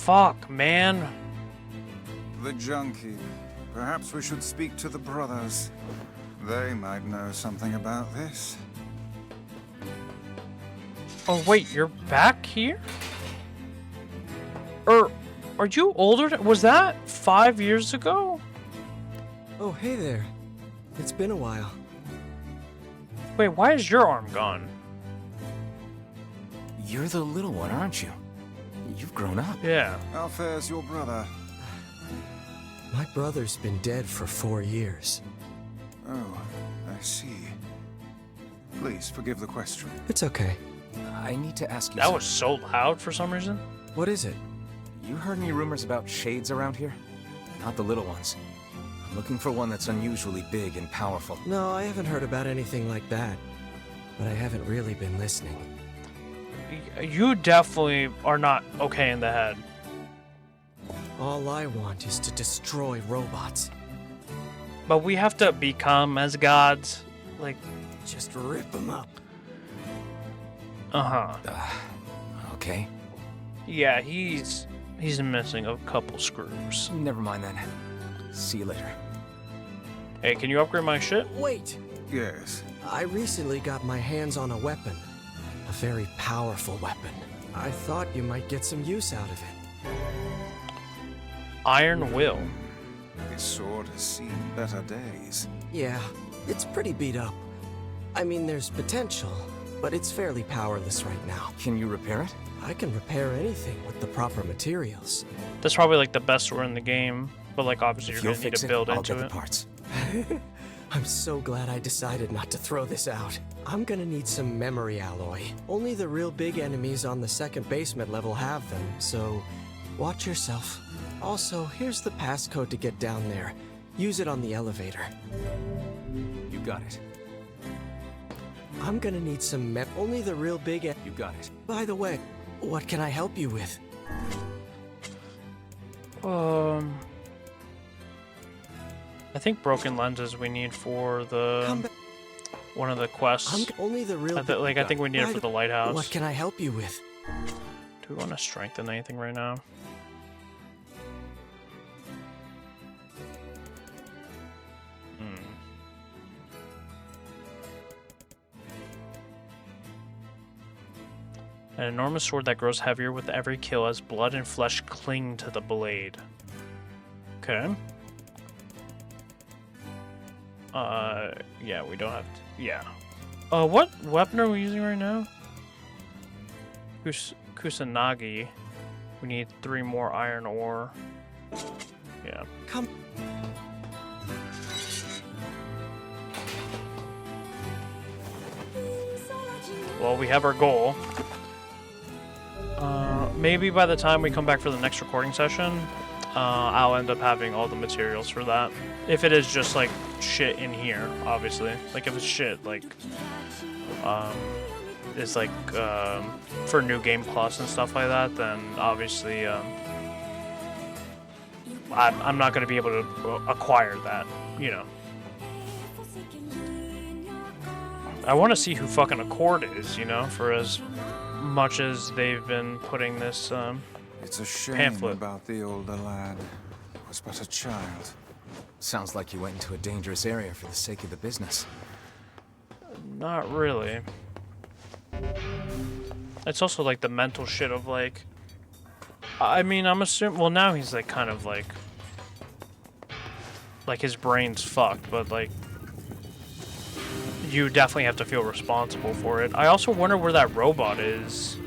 fuck, man? The junkie. Perhaps we should speak to the brothers. They might know something about this. Oh wait, you're back here? Are you older? Was that 5 years ago? Oh, hey there. It's been a while. Wait, why is your arm gone? You're the little one, aren't you? You've grown up. Yeah. How fares your brother? My brother's been dead for 4 years. Oh, I see. Please forgive the question. It's okay. I need to ask you That something. was so loud for some reason. What is it? You heard any rumors about shades around here? Not the little ones. I'm looking for one that's unusually big and powerful. No, I haven't heard about anything like that. But I haven't really been listening. You definitely are not okay in the head. All I want is to destroy robots. But we have to become as gods. Like, Just rip them up. uh-huh. Okay. Yeah, he's missing a couple screws. Never mind then. See you later. Hey, can you upgrade my shit? Wait! Yes. I recently got my hands on a weapon. A very powerful weapon. I thought you might get some use out of it. Iron Will. His sword has seen better days. Yeah, it's pretty beat up. I mean, there's potential, but it's fairly powerless right now. Can you repair it? I can repair anything with the proper materials. That's probably like the best sword in the game, but like obviously If you're you'll gonna need fix to it, build I'll into get the it. parts. I'm so glad I decided not to throw this out. I'm gonna need some memory alloy. Only the real big enemies on the second basement level have them, so watch yourself. Also, here's the passcode to get down there. Use it on the elevator. You got it. I'm gonna need some only the real big You got it. By the way, what can I help you with? I think broken lenses we need for Come the back. one of the quests. Only the real I think we need it for the lighthouse. What can I help you with? Do we want to strengthen anything right now? An enormous sword that grows heavier with every kill as blood and flesh cling to the blade. Okay. Yeah, we don't have to. Yeah. What weapon are we using right now? Kusanagi. We need 3 more iron ore. Yeah. Come. Well, we have our goal. Maybe by the time we come back for the next recording session, I'll end up having all the materials for that. If it is just like shit in here, obviously. Like if it's shit like it's like for New Game Plus and stuff like that, then obviously I'm not gonna be able to acquire that, you know. I want to see who fucking Accord is, you know, for as much as they've been putting this It's a shame pamphlet. about the older lad. He was but a child. Sounds like you went into a dangerous area for the sake of the business. Not really. It's also like the mental shit of like, I mean, I'm assuming, well now he's like kind of like his brain's fucked, but like, you definitely have to feel responsible for it. I also wonder where that robot is.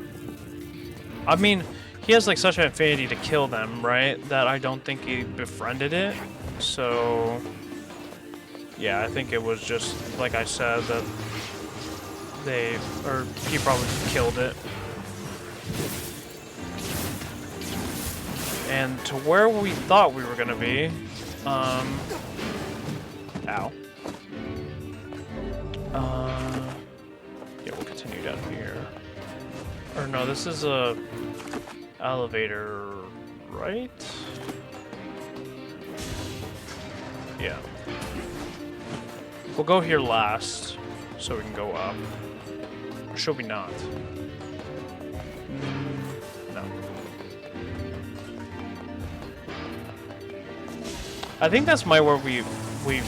I mean, he has like such an affinity to kill them, right? That I don't think he befriended it. So, yeah, I think it was just, like I said, that he probably killed it. And to where we thought we were gonna be, ow. Yeah, we'll continue down here. Or no, this is a elevator, right? Yeah. We'll go here last, so we can go up. Or should we not? No. I think that's where we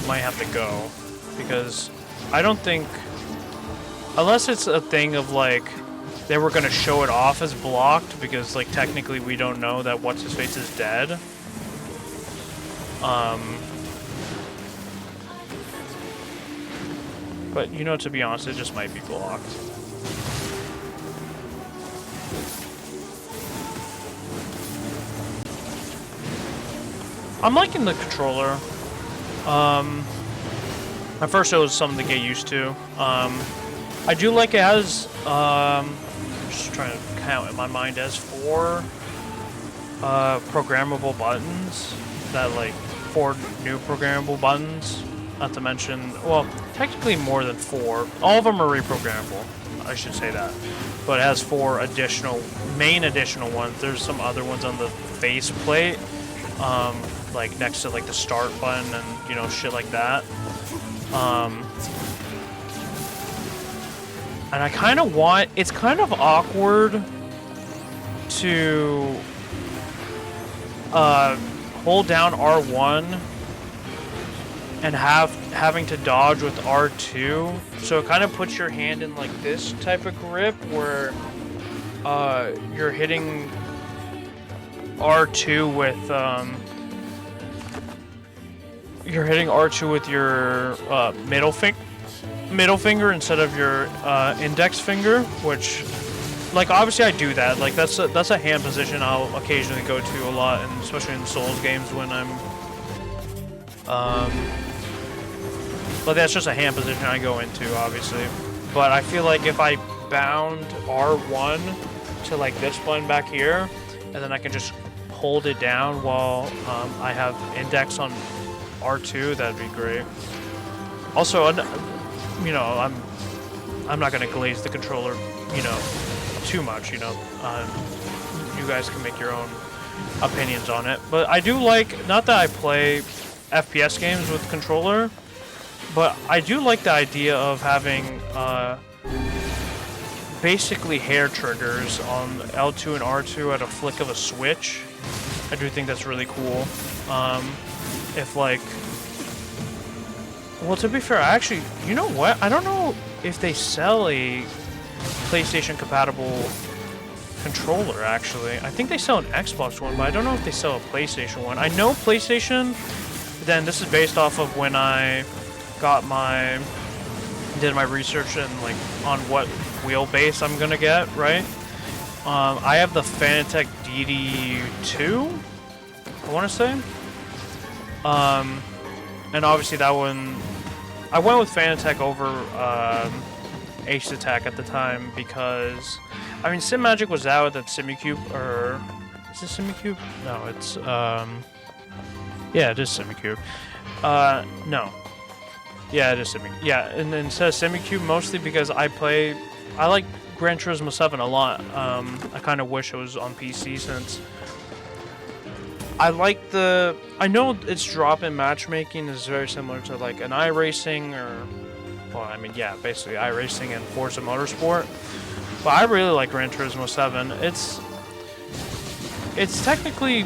might have to go, because I don't think, unless it's a thing of like they were gonna show it off as blocked, because like technically we don't know that what's his face is dead. But you know, to be honest, it just might be blocked. I'm liking the controller. At first it was something to get used to. I do like it has, I'm just trying to count in my mind, as 4 programmable buttons. That, like, 4 new programmable buttons. Not to mention, well, technically more than 4. All of them are reprogrammable, I should say that. But it has 4 additional, main additional ones. There's some other ones on the faceplate. Like next to like the start button and, you know, shit like that. And I kind of want, it's kind of awkward to hold down R1 and having to dodge with R2. So it kind of puts your hand in like this type of grip where you're hitting R2 with your middle finger instead of your index finger, which, like, obviously I do that. Like, that's a hand position I'll occasionally go to a lot, and especially in Souls games when I'm but that's just a hand position I go into, obviously. But I feel like if I bound R1 to like this button back here, and then I can just hold it down while I have index on R2, that'd be great. Also, you know, I'm not gonna glaze the controller, you know, too much. You know, you guys can make your own opinions on it. But I do like, not that I play FPS games with controller, but I do like the idea of having basically hair triggers on L2 and R2 at a flick of a switch. I do think that's really cool. If like, well, to be fair, actually, you know what? I don't know if they sell a PlayStation compatible controller, actually. I think they sell an Xbox one, but I don't know if they sell a PlayStation one. I know PlayStation, then this is based off of when I did my research and like on what wheelbase I'm gonna get, right? I have the Fanatec DD2, I want to say. And obviously that one, I went with Fanatec over Ace Attack at the time because, I mean, Sim Magic was out at Simicube, or is it Simicube? No, it's yeah, it is Simicube. No. Yeah, it is Simicube. Yeah, and instead of Simicube, mostly because I like Gran Turismo 7 a lot. I kind of wish it was on PC since I like I know its drop-in matchmaking is very similar to like an iRacing or, well, I mean, yeah, basically iRacing and Forza Motorsport. But I really like Gran Turismo 7. It's technically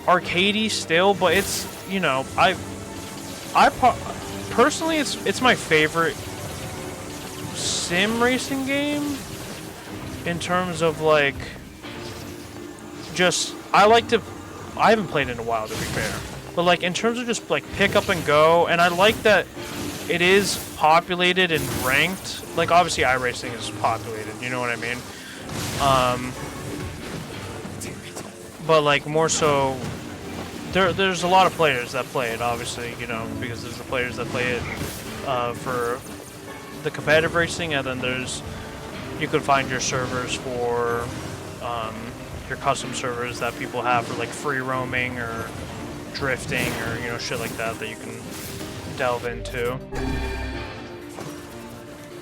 arcadey still, but it's, you know, personally, it's my favorite sim racing game in terms of like, just, I haven't played in a while, to be fair, but like in terms of just like pick up and go, and I like that it is populated and ranked. Like obviously iRacing is populated, you know what I mean? But like more so, there's a lot of players that play it, obviously, you know, because there's the players that play it for the competitive racing, and then you can find your servers for your custom servers that people have for like free roaming or drifting or, you know, shit like that you can delve into.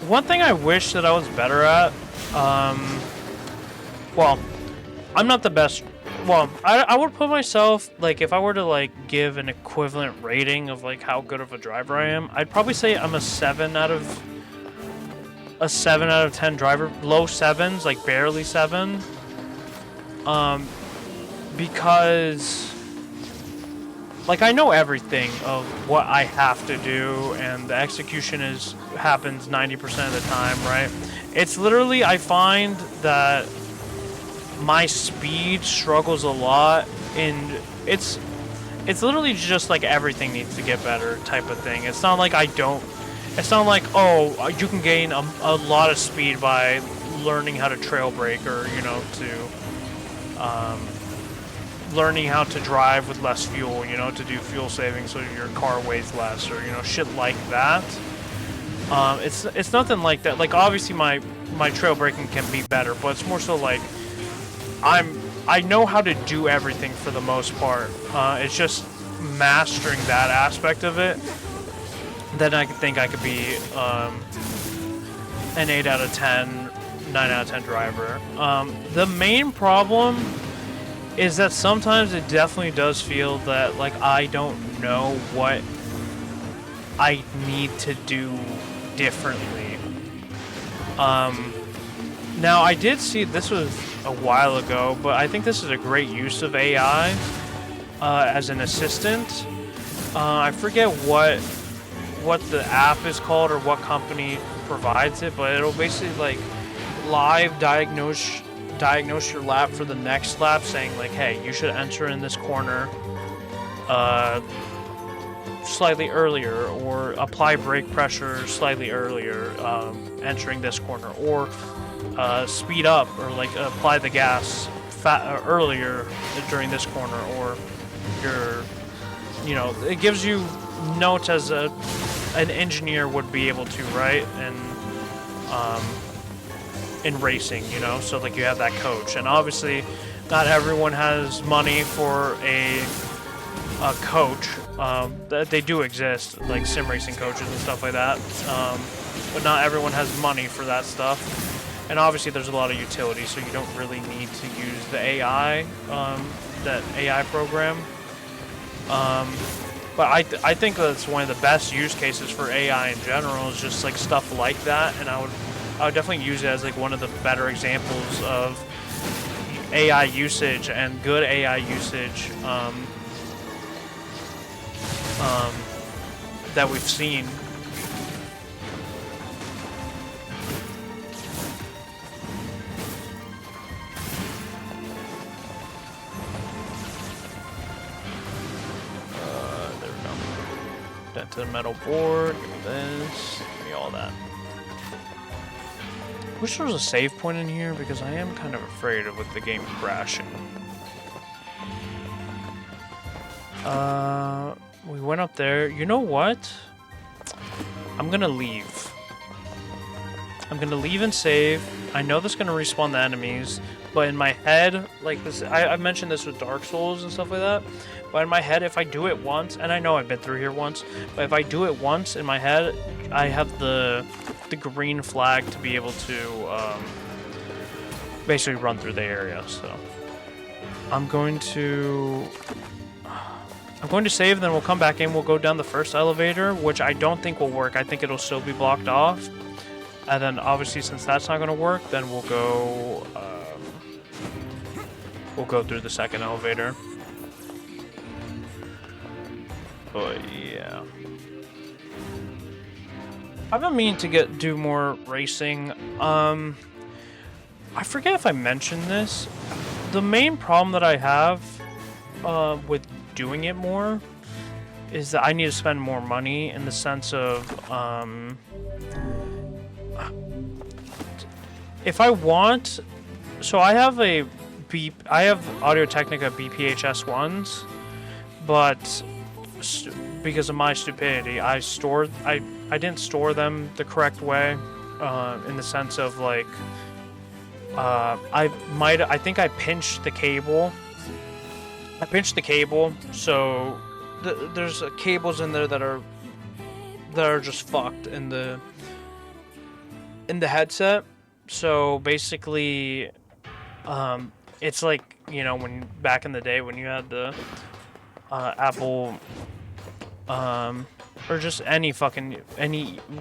One thing I wish that I was better at, well, I'm not the best. Well, I would put myself, like, if I were to, like, give an equivalent rating of, like, how good of a driver I am, I'd probably say I'm a 7 out of 10 driver. Low 7s, like, barely 7. Because like, I know everything of what I have to do, and the execution happens 90% of the time, right? It's literally, I find that my speed struggles a lot, and it's literally just like everything needs to get better type of thing. It's not like it's not like, oh, you can gain a lot of speed by learning how to trail brake, or, you know, learning how to drive with less fuel, you know, to do fuel saving so your car weighs less, or, you know, shit like that. It's nothing like that. Like, obviously my trail braking can be better, but it's more so like I know how to do everything for the most part. It's just mastering that aspect of it. Then I think I could be an 8 out of 10, 9 out of 10 driver. The main problem is that sometimes it definitely does feel that, like, I don't know what I need to do differently. Now, I did see, this was a while ago, but I think this is a great use of AI as an assistant. I forget what the app is called or what company provides it, but it'll basically, like, live diagnose your lap for the next lap, saying, like, hey, you should enter in this corner slightly earlier, or apply brake pressure slightly earlier entering this corner, or speed up, or, like, apply the gas earlier during this corner, or you know, it gives you notes as an engineer would be able to, right? And in racing, you know, so, like, you have that coach, and obviously not everyone has money for a coach. They do exist, like sim racing coaches and stuff like that, but not everyone has money for that stuff. And obviously there's a lot of utility, so you don't really need to use the AI, that AI program. But I think that's one of the best use cases for AI in general, is just, like, stuff like that, and I would definitely use it as, like, one of the better examples of AI usage, and good AI usage that we've seen. There we go. That to the metal board, give me this, give me all that. Wish there was a save point in here, because I am kind of afraid of, like, the game crashing. We went up there. You know what? I'm gonna leave. I'm gonna leave and save. I know this is gonna respawn the enemies, but in my head, like this, I mentioned this with Dark Souls and stuff like that, but in my head, if I do it once, and I know I've been through here once, but if I do it once in my head, I have the green flag to be able to basically run through the area. So I'm going to save, then we'll come back in, we'll go down the first elevator, which I don't think will work. I think it'll still be blocked off. And then obviously, since that's not going to work, then we'll go through the second elevator. But yeah, I've been meaning to do more racing. I forget if I mentioned this. The main problem that I have with doing it more is that I need to spend more money, in the sense of if I want, so I have Audio-Technica BPHS ones, but because of my stupidity, I didn't store them the correct way, in the sense of, like, I think I pinched the cable. So there's cables in there that are just fucked in the headset. So basically, it's like, you know, when back in the day when you had the Apple, or just any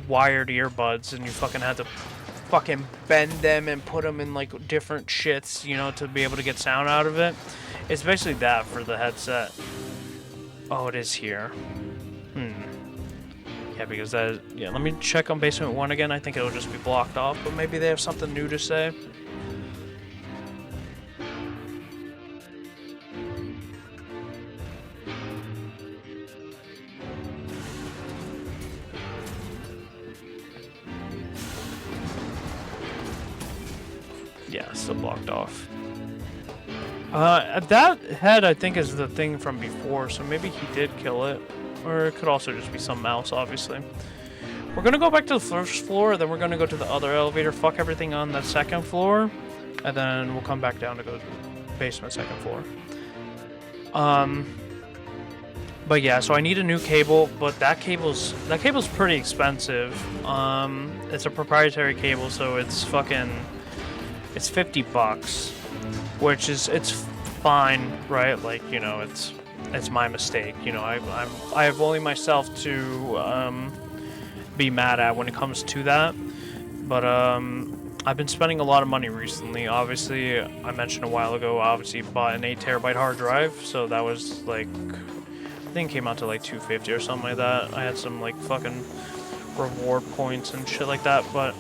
wired earbuds, and you fucking had to fucking bend them and put them in, like, different shits, you know, to be able to get sound out of it. It's basically that for the headset. Oh, it is here. Yeah, because that... Yeah, let me check on basement 1 again. I think it'll just be blocked off, but maybe they have something new to say. Yeah, still blocked off. That head, I think, is the thing from before, so maybe he did kill it. Or it could also just be something else, obviously. We're gonna go back to the first floor, then we're gonna go to the other elevator, fuck everything on the second floor, and then we'll come back down to go to the basement second floor. But yeah, so I need a new cable, but that cable's pretty expensive. It's a proprietary cable, so it's it's $50, which is, it's fine, right? Like, you know, it's my mistake. You know, I have only myself to be mad at when it comes to that. But I've been spending a lot of money recently. Obviously, I mentioned a while ago, I obviously bought an 8TB hard drive, so that was like, I think it came out to like $250 or something like that. I had some like fucking reward points and shit like that, but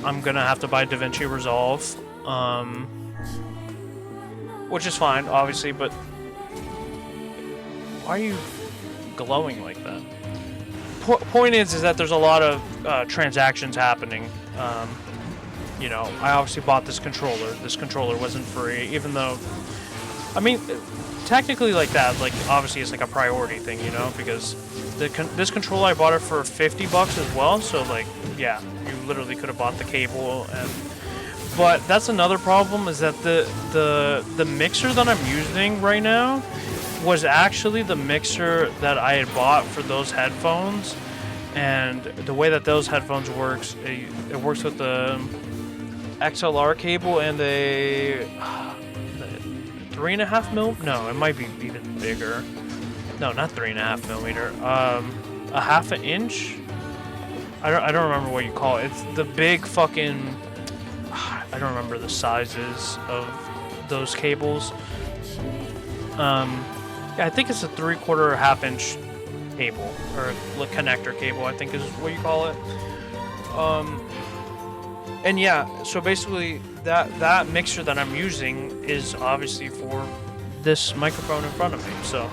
I'm gonna have to buy DaVinci Resolve, which is fine, obviously, but why are you glowing like that? Point is that there's a lot of transactions happening. You know, I obviously bought this controller. This controller wasn't free, even though, I mean, technically like that, like obviously it's like a priority thing, you know, because this controller I bought it for $50 as well. So like, yeah, you literally could have bought the cable, and but that's another problem, is that the mixer that I'm using right now was actually the mixer that I had bought for those headphones. And the way that those headphones works, it works with the XLR cable and a 3.5 mil. No, it might be even bigger. No, not 3.5 millimeter. A half an inch. I don't remember what you call it. It's the big fucking. I don't remember the sizes of those cables. Yeah, I think it's a 3/4 or half-inch cable, or connector cable, I think is what you call it. And yeah, so basically that mixer that I'm using is obviously for this microphone in front of me. So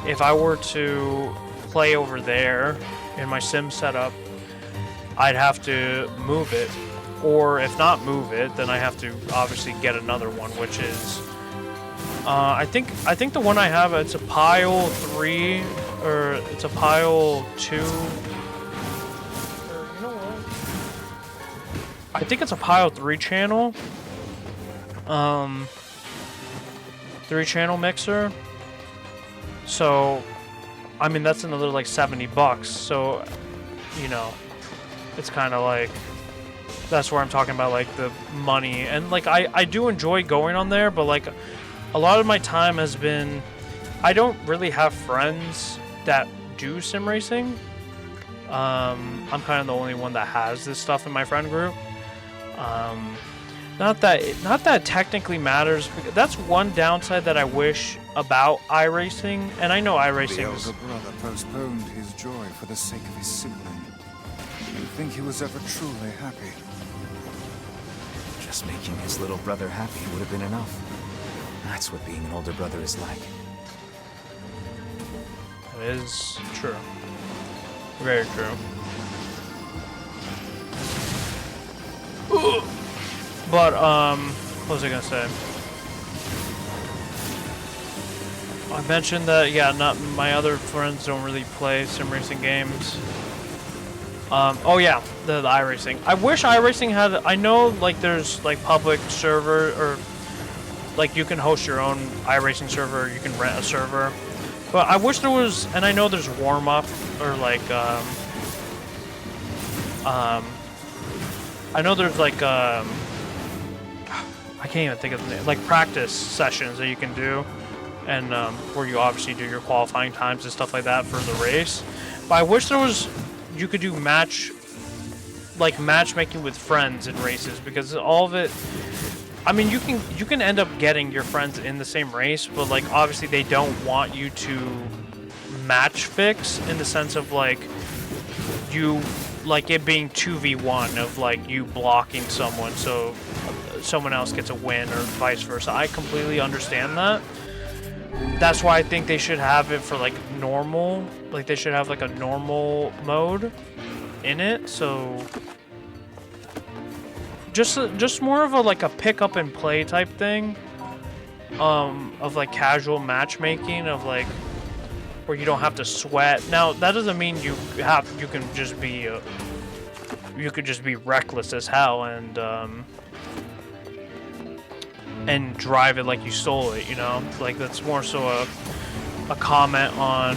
if I were to play over there in my sim setup, I'd have to move it, or if not move it, then I have to obviously get another one, which is I think the one I have, it's a Pile 3, or it's a Pile 2. Or, you know what? I think it's a Pile 3 channel. 3-channel mixer. So, I mean, that's another like $70. So, you know, it's kind of like, that's where I'm talking about like the money, and like I do enjoy going on there, but like a lot of my time has been, I don't really have friends that do sim racing. I'm kind of the only one that has this stuff in my friend group. Not that it technically matters. That's one downside that I wish about iRacing, and I know iRacing. The elder brother postponed his joy for the sake of his sibling. Do you think he was ever truly happy? Just making his little brother happy would have been enough. That's what being an older brother is like. That is true. Very true. Ooh. But, what was I gonna say? I mentioned that, yeah, not my other friends don't really play sim racing games. Oh yeah, the iRacing. I wish iRacing had, I know, like, there's, like, public server, or, like, you can host your own iRacing server, you can rent a server. But I wish there was, and I know there's warm-up, or, like, I know there's, like, I can't even think of the name, like, practice sessions that you can do, and, where you obviously do your qualifying times and stuff like that for the race. But I wish there was, you could do matchmaking with friends in races, because all of it, I mean, you can end up getting your friends in the same race, but like obviously they don't want you to match fix in the sense of like you like it being 2v1 of like you blocking someone so someone else gets a win or vice versa. I completely understand that. That's why I think they should have it for like normal. Like they should have like a normal mode in it. So just more of a like a pick up and play type thing. Of like casual matchmaking of like where you don't have to sweat. Now that doesn't mean you can just be you could just be reckless as hell and drive it like you stole it, you know? Like that's more so a comment on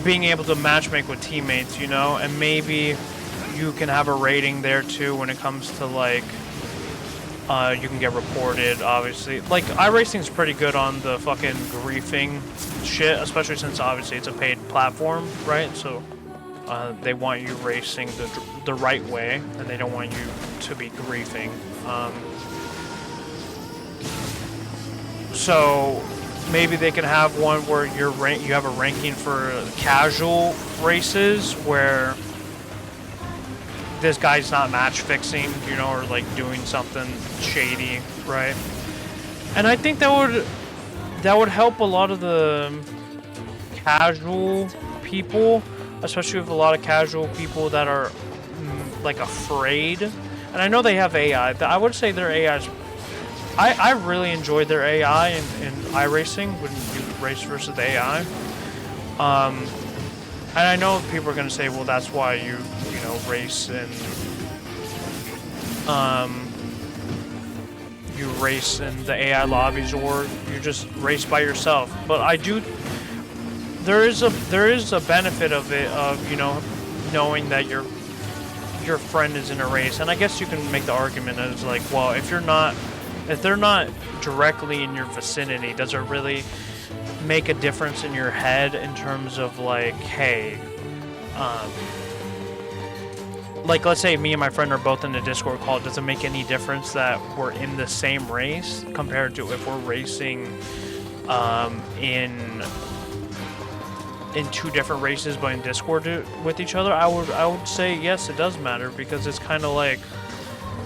being able to matchmake with teammates, you know? And maybe you can have a rating there too when it comes to like you can get reported, obviously. Like iRacing's pretty good on the fucking griefing shit, especially since obviously it's a paid platform, right? So they want you racing the right way, and they don't want you to be griefing. So maybe they can have one where you have a ranking for casual races where this guy's not match fixing, you know, or like doing something shady, right? And I think that would help a lot of the casual people, especially with a lot of casual people that are like afraid. And I know they have AI. I would say their AI is. I really enjoyed their AI in iRacing when you race versus the AI. And I know people are gonna say, well, that's why you know race and you race in the AI lobbies or you just race by yourself. But I do. There is a benefit of it of you know knowing that your friend is in a race, and I guess you can make the argument as like, well, if they're not directly in your vicinity, does it really make a difference in your head in terms of like, hey, like let's say me and my friend are both in a Discord call, does it make any difference that we're in the same race compared to if we're racing in two different races but in Discord with each other? I would say yes, it does matter, because it's kind of like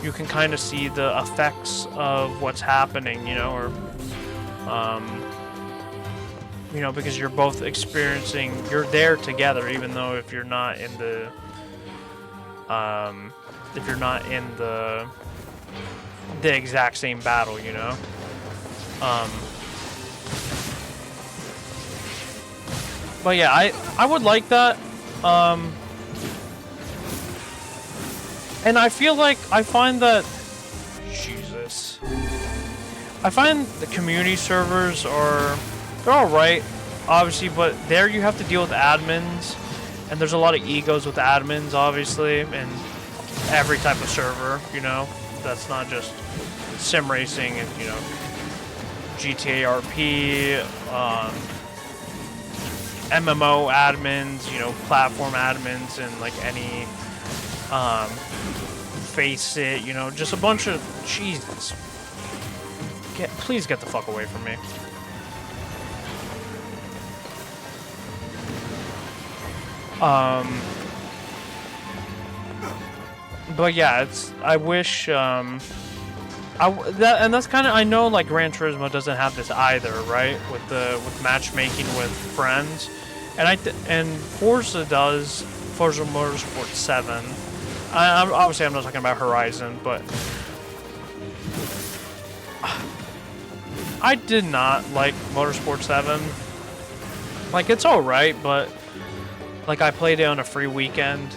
you can kind of see the effects of what's happening, you know, or you know, because you're both experiencing, you're there together, even though if you're not in the exact same battle, you know. But yeah, I would like that. And I feel like I find that I find the community servers they're alright, obviously, but there you have to deal with admins, and there's a lot of egos with admins, obviously, and every type of server, you know. That's not just sim racing and, you know, GTA RP, MMO admins, you know, platform admins, and like any Face It, you know, just a bunch of Jesus. Please get the fuck away from me. But yeah, I wish and that's kind of, I know like Gran Turismo doesn't have this either, right? With matchmaking with friends, and Forza does. Forza Motorsport 7. I'm not talking about Horizon, but I did not like Motorsport 7. Like, it's all right, but like I played it on a free weekend.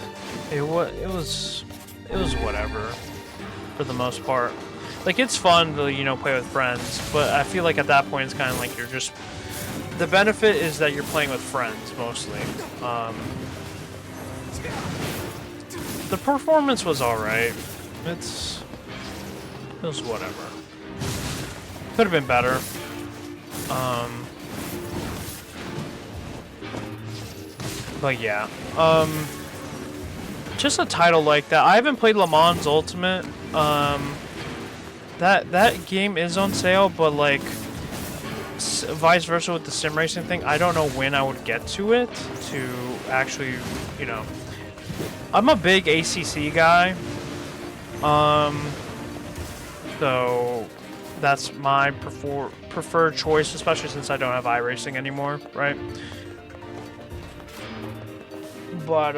It was whatever for the most part. Like, it's fun to, you know, play with friends, but I feel like at that point it's kind of like you're just, the benefit is that you're playing with friends mostly. The performance was alright. It was whatever. Could have been better. But yeah. Just a title like that. I haven't played Le Mans Ultimate. that game is on sale, but like vice versa with the sim racing thing, I don't know when I would get to it to actually, you know. I'm a big ACC guy, so that's my preferred choice, especially since I don't have iRacing anymore, right? But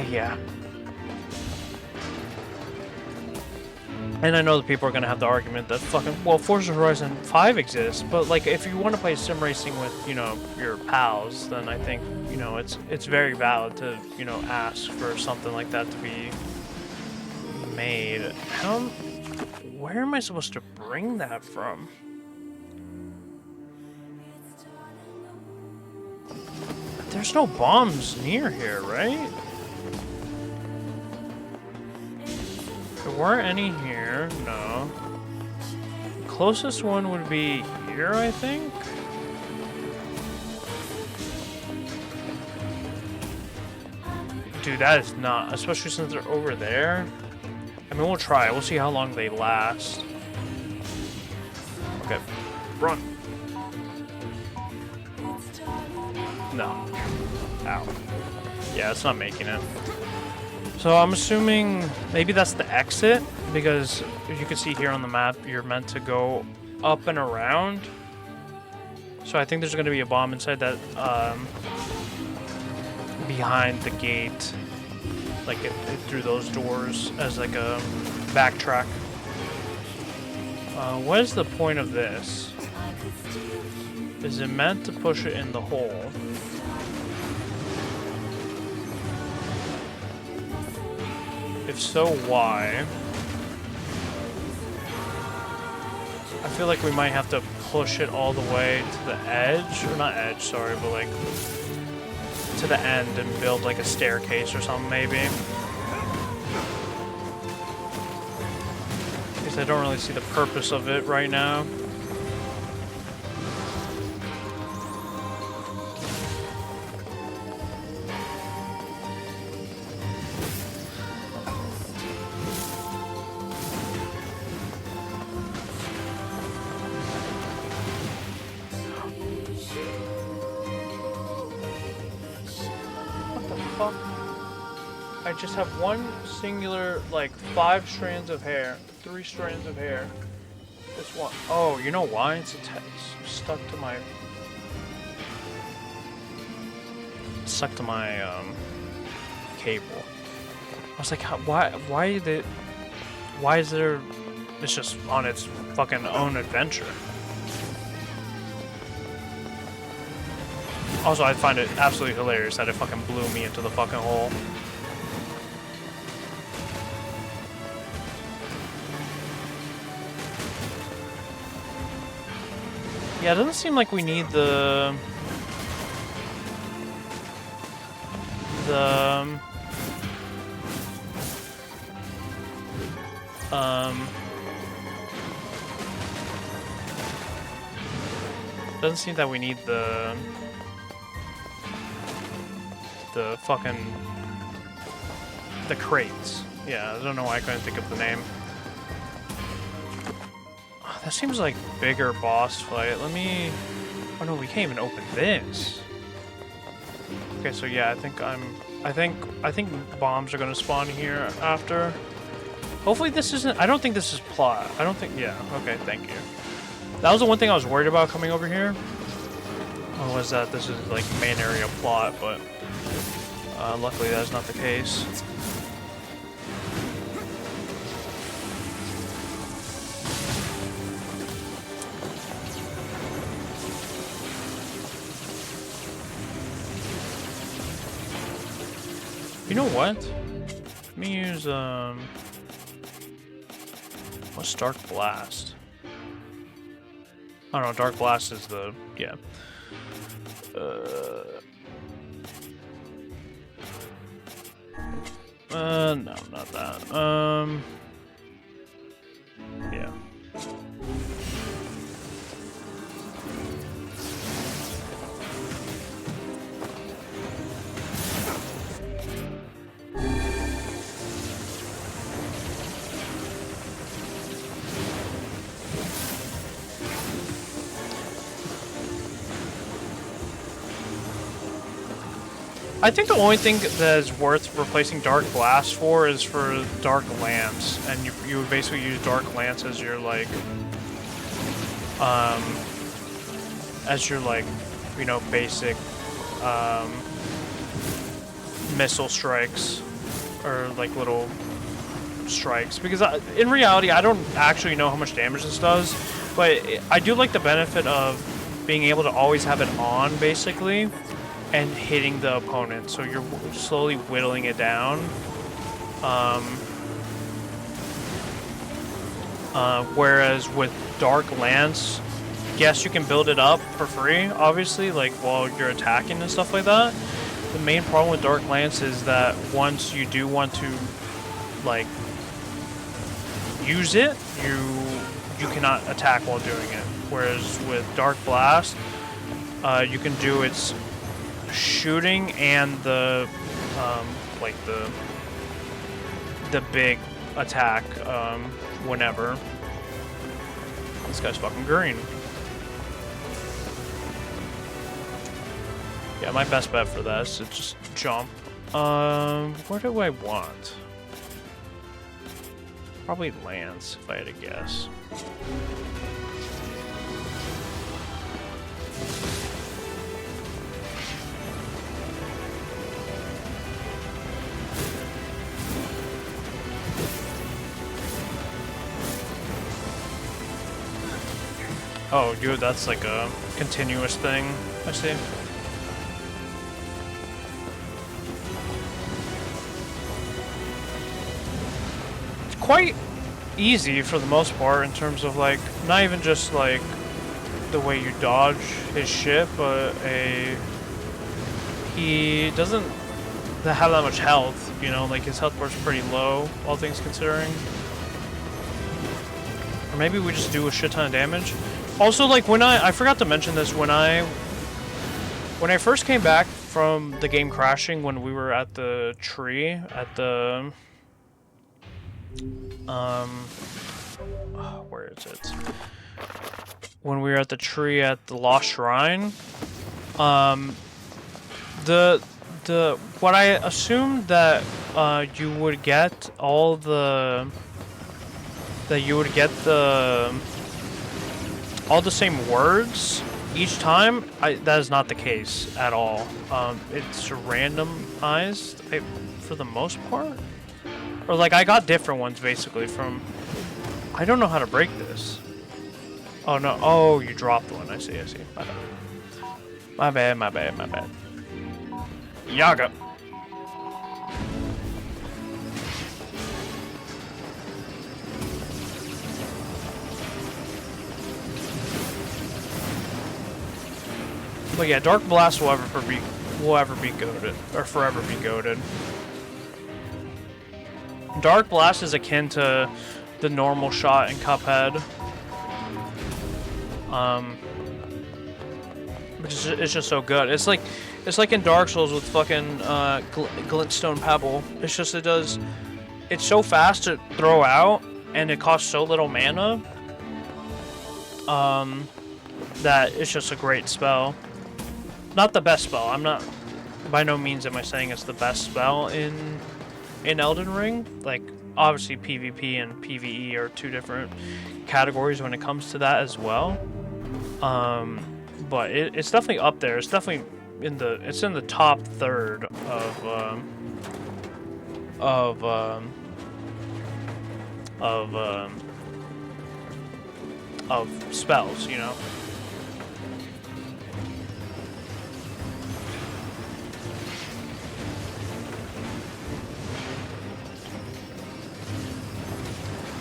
yeah. And I know that people are gonna have the argument that fucking, well, Forza Horizon 5 exists, but like if you want to play sim racing with, you know, your pals, then I think, you know, it's very valid to, you know, ask for something like that to be made. Where am I supposed to bring that from? There's no bombs near here, right? There weren't any here, no. The closest one would be here, I think? Dude, that is not, especially since they're over there. I mean, we'll try it. We'll see how long they last. Okay, run. No. Ow. Yeah, it's not making it. So I'm assuming maybe that's the exit, because as you can see here on the map, you're meant to go up and around. So I think there's going to be a bomb inside that, behind the gate, like it through those doors as like a backtrack. What is the point of this? Is it meant to push it in the hole? If so, why? I feel like we might have to push it all the way to the edge, or not edge, sorry, but like to the end and build like a staircase or something maybe. Because I don't really see the purpose of it right now. I just have one singular, like, 5 strands of hair, 3 strands of hair. This one. Oh, you know why? It's stuck to my cable. I was like, why is there? It's just on its fucking own adventure. Also, I find it absolutely hilarious that it fucking blew me into the fucking hole. Yeah, it doesn't seem like we need the doesn't seem that we need the fucking the crates. Yeah, I don't know why I couldn't think of the name. Oh, that seems like bigger boss fight. Let me. Oh no, we can't even open this. Okay, so yeah, I think bombs are gonna spawn here after. Hopefully this isn't. I don't think this is plot. I don't think. Yeah. Okay. Thank you. That was the one thing I was worried about coming over here. Oh, was that this is like main area plot, but luckily that's not the case. You know what? Let me use what's Dark Blast? I don't know, Dark Blast is the yeah. No, not that. Yeah. I think the only thing that is worth replacing Dark Blast for is for Dark Lance, and you would basically use Dark Lance as your like, you know, basic missile strikes or like little strikes. Because in reality, I don't actually know how much damage this does, but I do like the benefit of being able to always have it on, basically, and hitting the opponent, so you're slowly whittling it down. Whereas with Dark Lance, yes, you can build it up for free, obviously, like while you're attacking and stuff like that. The main problem with Dark Lance is that once you do want to, like, use it, you cannot attack while doing it. Whereas with Dark Blast, you can do its shooting and the like the big attack whenever. This guy's fucking green. Yeah, my best bet for that is to just jump. What do I want? Probably Lance, if I had to guess. Oh, dude, that's like a continuous thing. I see. It's quite easy for the most part in terms of like, not even just like the way you dodge his shit, but he doesn't have that much health, you know, like his health bar's pretty low, all things considering. Or maybe we just do a shit ton of damage. Also, like, when I forgot to mention this, when I first came back from the game crashing, when we were at the tree, at the, where is it? When we were at the tree at the Lost Shrine, what I assumed that, you would get all the, all the same words each time. That is not the case at all. It's randomized for the most part, or like I got different ones basically from. I don't know how to break this. Oh no! Oh, you dropped one. I see. My bad. My bad. Yaga. But yeah, Dark Blast will ever be goated, or forever be goated. Dark Blast is akin to the normal shot in Cuphead. It's just so good. It's like in Dark Souls with fucking Glintstone Pebble. It's just it's so fast to throw out, and it costs so little mana. That it's just a great spell. Not the best spell. I'm not, by no means am I saying it's the best spell in Elden Ring. Like, obviously PvP and PvE are two different categories when it comes to that as well. But it's definitely up there. It's definitely in the top third of spells, you know.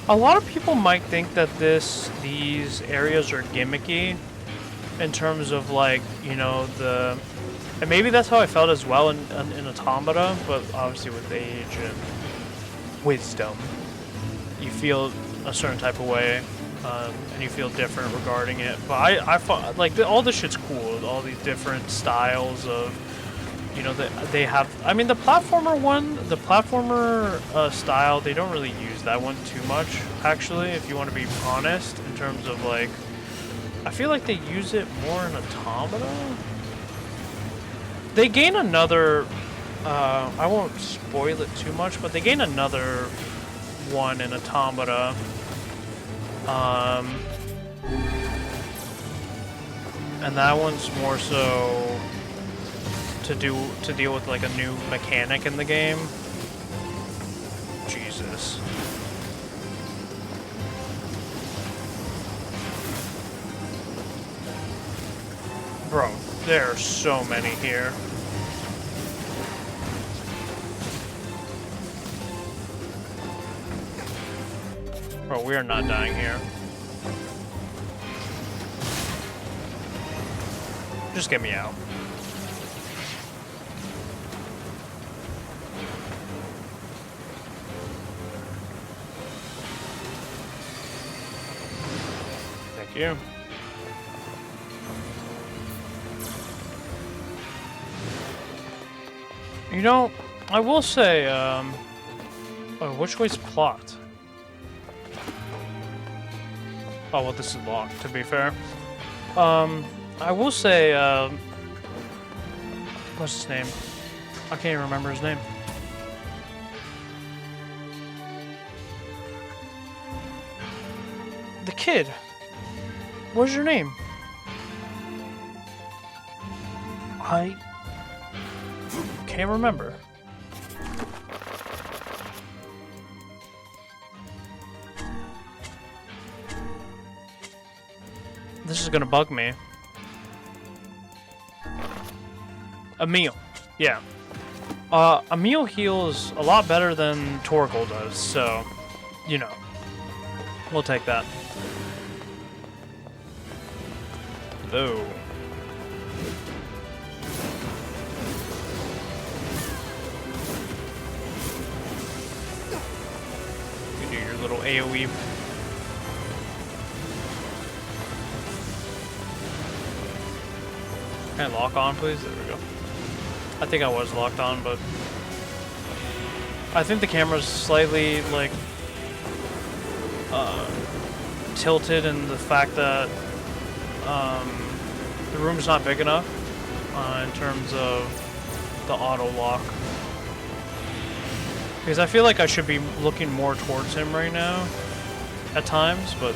A lot of people might think that these areas are gimmicky in terms of, like, you know, and maybe that's how I felt as well in Automata, but obviously with age and wisdom, you feel a certain type of way, and you feel different regarding it. But I thought, like, all this shit's cool, all these different styles of, you know, they have, I mean, the platformer style, they don't really use that one too much, actually, if you want to be honest, in terms of, like, I feel like they use it more in Automata. They gain another I won't spoil it too much, but they gain another one in Automata. And that one's more so to deal with like a new mechanic in the game. Jesus. Bro, there are so many here. Bro, we are not dying here. Just get me out. Thank you. You know, I will say, oh, which way's plot? Oh, well, this is locked, to be fair. I will say, what's his name? I can't even remember his name. The kid. What's your name? I can't remember. This is gonna bug me. Emil. Yeah. Emil heals a lot better than Torgal does, so, you know. We'll take that. Though. You do your little AoE. Can I lock on, please? There we go. I think I was locked on, but I think the camera's slightly, like, tilted in the fact that the room's not big enough in terms of the auto lock. Because I feel like I should be looking more towards him right now at times, but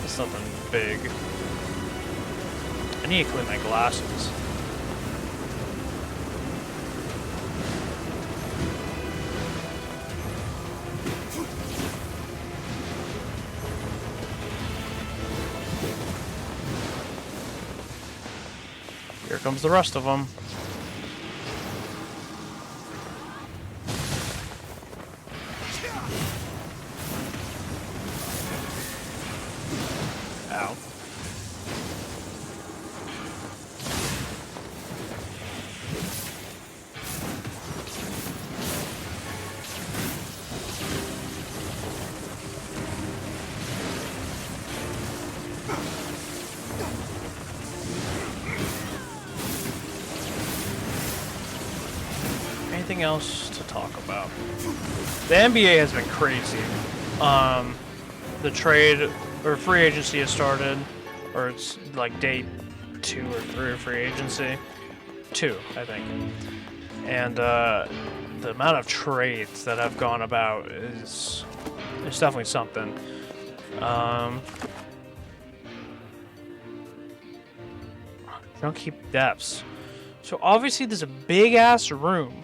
it's nothing big. I need to clean my glasses. Here comes the rest of them. Ow. Anything else to talk about? The NBA has been crazy. The trade or free agency has started, or it's like day 2 or 3 of free agency. 2, I think. And the amount of trades that have gone about is definitely something. Don't keep depths. So obviously there's a big ass room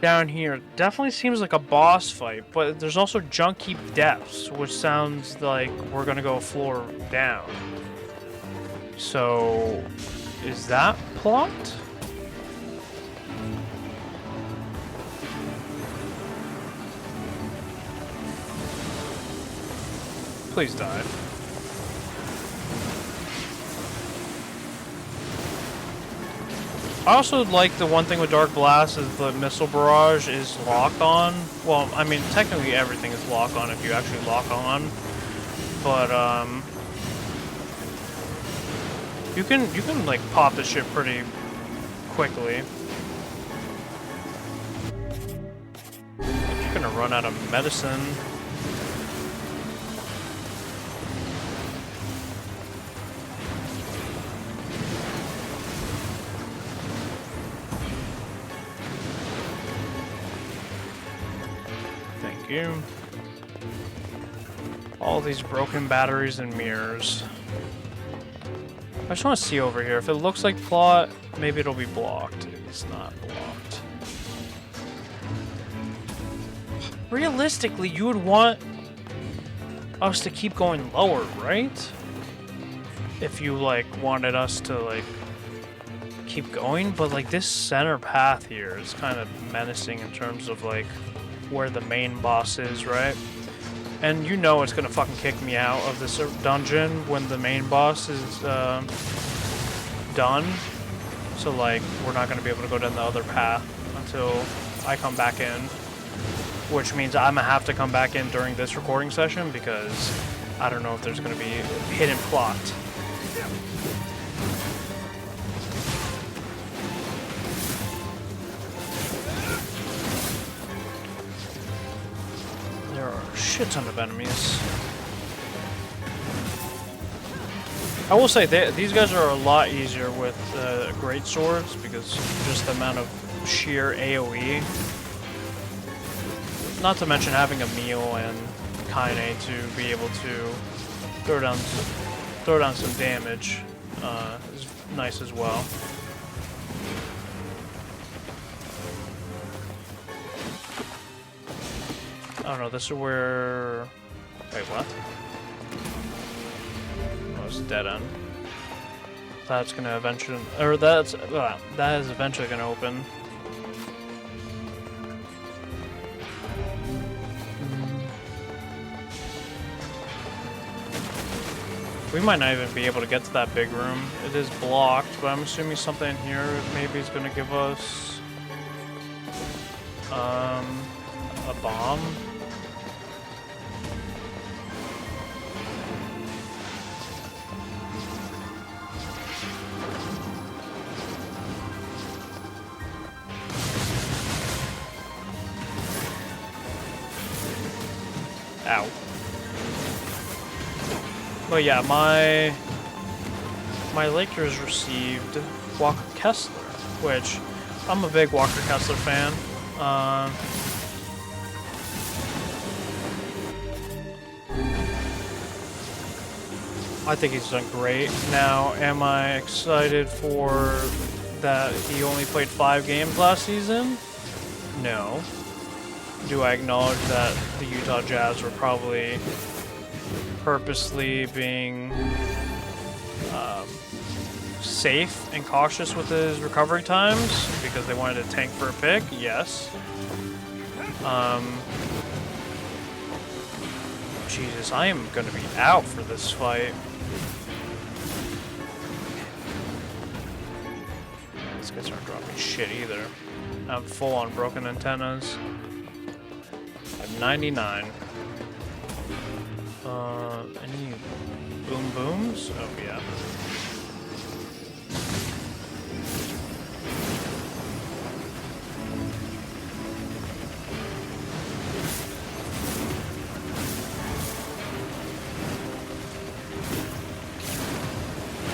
down here. Definitely seems like a boss fight, but there's also junk keep depths, which sounds like we're gonna go a floor down. So is that plot? Please die. I also like the one thing with Dark Blast is the missile barrage is locked on. Well, I mean, technically everything is locked on if you actually lock on. But, you can like pop this shit pretty quickly. You're gonna run out of medicine. you. All these broken batteries and mirrors. I just want to see over here. If it looks like plot, maybe it'll be blocked. It's not blocked. Realistically, you would want us to keep going lower, right? If you, like, wanted us to, like, keep going. But, like, this center path here is kind of menacing in terms of, like, where the main boss is, right? And you know it's gonna fucking kick me out of this dungeon when the main boss is done. So like, we're not gonna be able to go down the other path until I come back in. Which means I'm gonna have to come back in during this recording session because I don't know if there's gonna be hidden plot. There are a shit ton of enemies. I will say these guys are a lot easier with great swords because just the amount of sheer AoE. Not to mention having a meal and Kaine to be able to throw down some damage is nice as well. I don't know, this is where... Wait, what? Oh, it's a dead end. That's gonna eventually... Or that is eventually gonna open. We might not even be able to get to that big room. It is blocked, but I'm assuming something here maybe is gonna give us... a bomb? Ow. But yeah, my Lakers received Walker Kessler, which I'm a big Walker Kessler fan. I think he's done great. Now, am I excited for that he only played 5 games last season? No. Do I acknowledge that the Utah Jazz were probably purposely being safe and cautious with his recovery times because they wanted to tank for a pick? Yes. Jesus, I am going to be out for this fight. These guys aren't dropping shit either. I'm full on broken antennas. I'm 99. Any boom booms? Oh, yeah.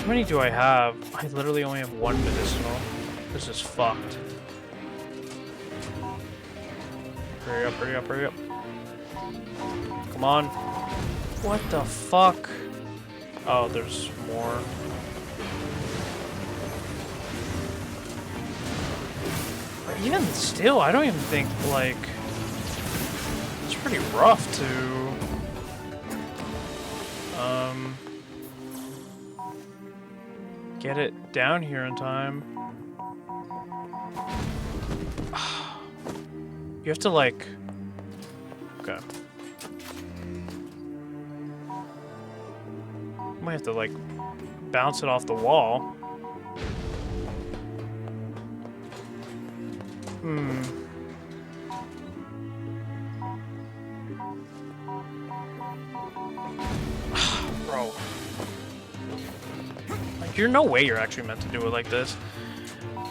How many do I have? I literally only have 1 medicinal. This is fucked. Hurry up, hurry up, hurry up. Come on. What the fuck? Oh, there's more. But even still, I don't even think, like... It's pretty rough to... get it down here in time. You have to, like... Okay. Might have to, like, bounce it off the wall. Bro. Like, there's no way you're actually meant to do it like this.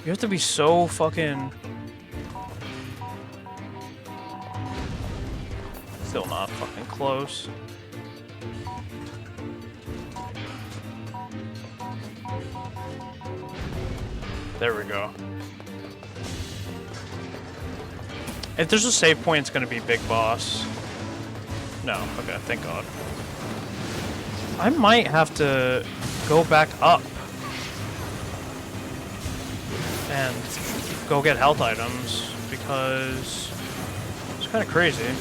You have to be so fucking... Still not fucking close. There we go. If there's a save point, it's gonna be Big Boss. No. Okay, thank God. I might have to go back up and go get health items because it's kind of crazy.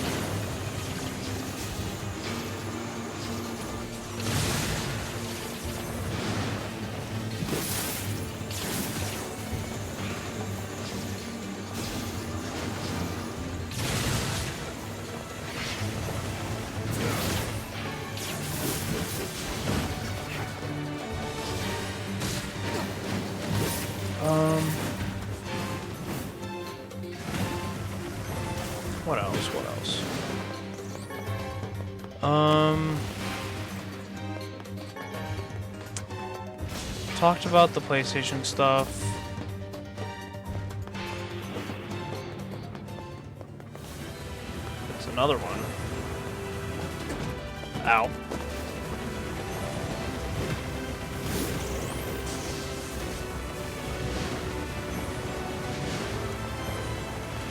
What else? What else? Talked about the PlayStation stuff. There's another one. Ow.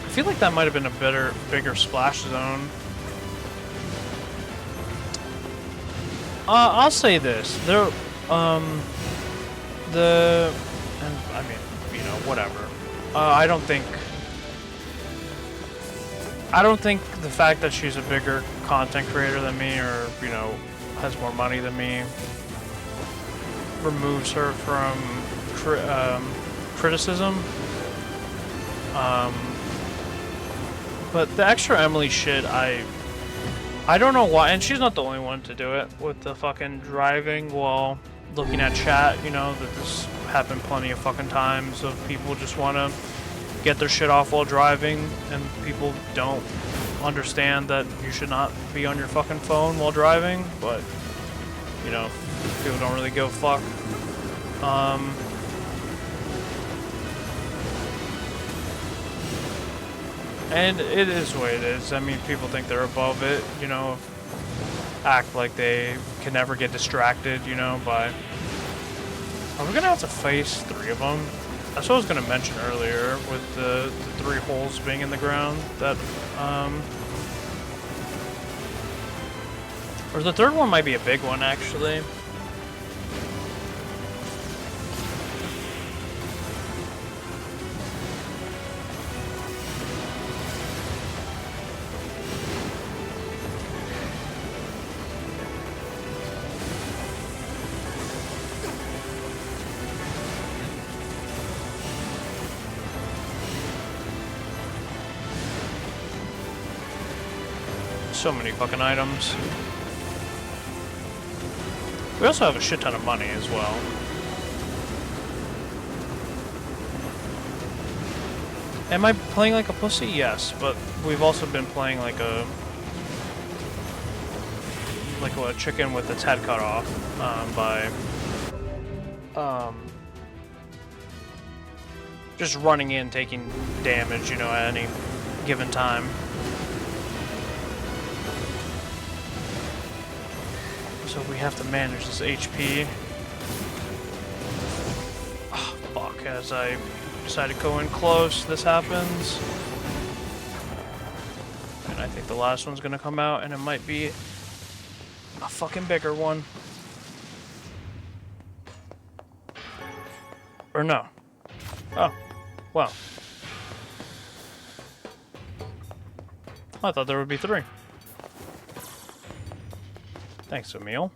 I feel like that might have been a bigger splash zone. I'll say this. There, and I mean, you know, whatever. I don't think the fact that she's a bigger content creator than me, or, you know, has more money than me, removes her from criticism. But the extra Emily shit, I don't know why, and she's not the only one to do it with the fucking driving while looking at chat, you know, that this happened plenty of fucking times of people just want to get their shit off while driving, and people don't understand that you should not be on your fucking phone while driving, but, you know, people don't really give a fuck. And it is the way it is. I mean, people think they're above it, you know, act like they can never get distracted, you know, by... Are we gonna have to face 3 of them? That's what I was gonna mention earlier, with the 3 holes being in the ground, that, or the 3rd one might be a big one, actually. So many fucking items. We also have a shit ton of money as well. Am I playing like a pussy? Yes, but we've also been playing like a chicken with its head cut off by just running in, taking damage, you know, at any given time. So we have to manage this HP. Oh, fuck, as I decide to go in close, this happens. And I think the last one's gonna come out, and it might be a fucking bigger one. Or no. Oh, well. I thought there would be 3. Thanks, Emil.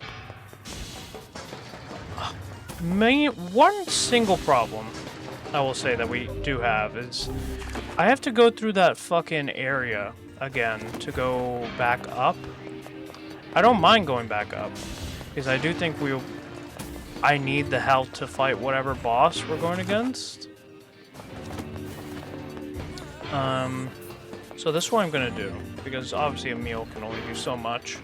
One single problem I will say that we do have is I have to go through that fucking area again to go back up. I don't mind going back up because I do think I need the health to fight whatever boss we're going against. So this is what I'm gonna do, because obviously Emil can only do so much.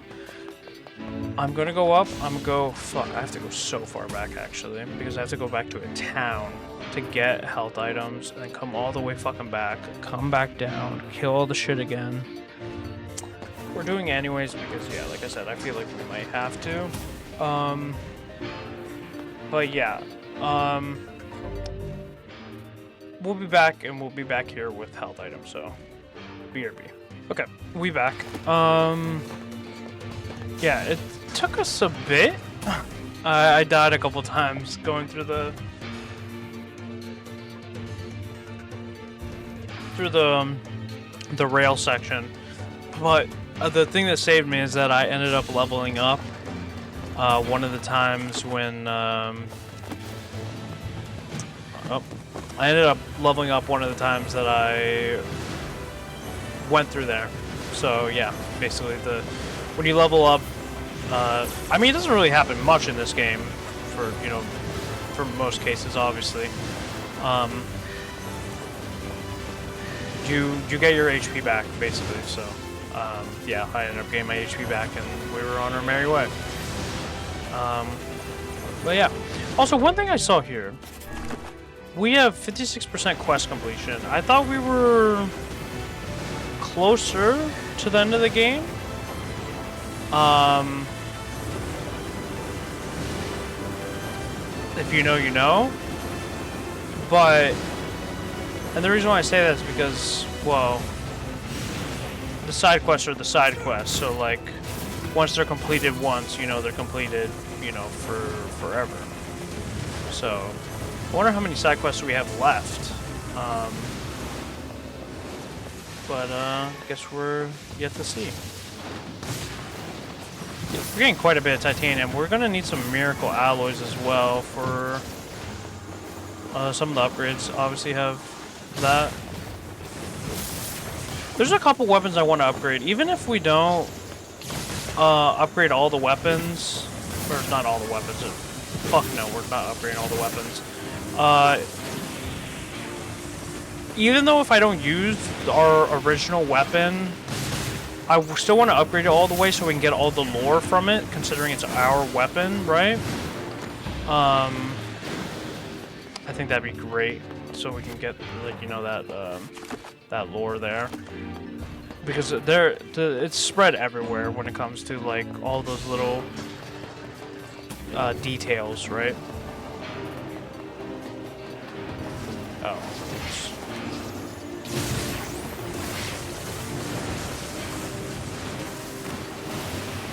I'm gonna go up, fuck, I have to go so far back actually, because I have to go back to a town to get health items, and then come all the way fucking back, come back down, kill all the shit again. We're doing it anyways, because yeah, like I said, I feel like we might have to. But yeah, we'll be back, and we'll be back here with health items, so BRB. Okay, we back. Yeah, it took us a bit. I died a couple times going through the rail section, but the thing that saved me is that I ended up leveling up one of the times when I ended up leveling up one of the times that I went through there. So yeah, basically when you level up, I mean, it doesn't really happen much in this game for most cases, obviously. You get your HP back, basically, so yeah, I ended up getting my HP back and we were on our merry way. But yeah, also one thing I saw here, we have 56% quest completion. I thought we were closer to the end of the game. If you know, you know. But, and the reason why I say that is because, well, the side quests are the side quests. So, like, once they're completed once, you know they're completed, for forever. So, I wonder how many side quests we have left. But I guess we're yet to see. We're getting quite a bit of titanium. We're gonna need some miracle alloys as well for some of the upgrades. Obviously have that. There's a couple weapons I want to upgrade. Even if we don't upgrade all the weapons, or not all the weapons. Fuck no, we're not upgrading all the weapons. Even though if I don't use our original weapon, I still want to upgrade it all the way so we can get all the lore from it, considering it's our weapon, right? I think that'd be great, so we can get, like, that lore there. Because it's spread everywhere when it comes to, like, all those little details, right? Oh.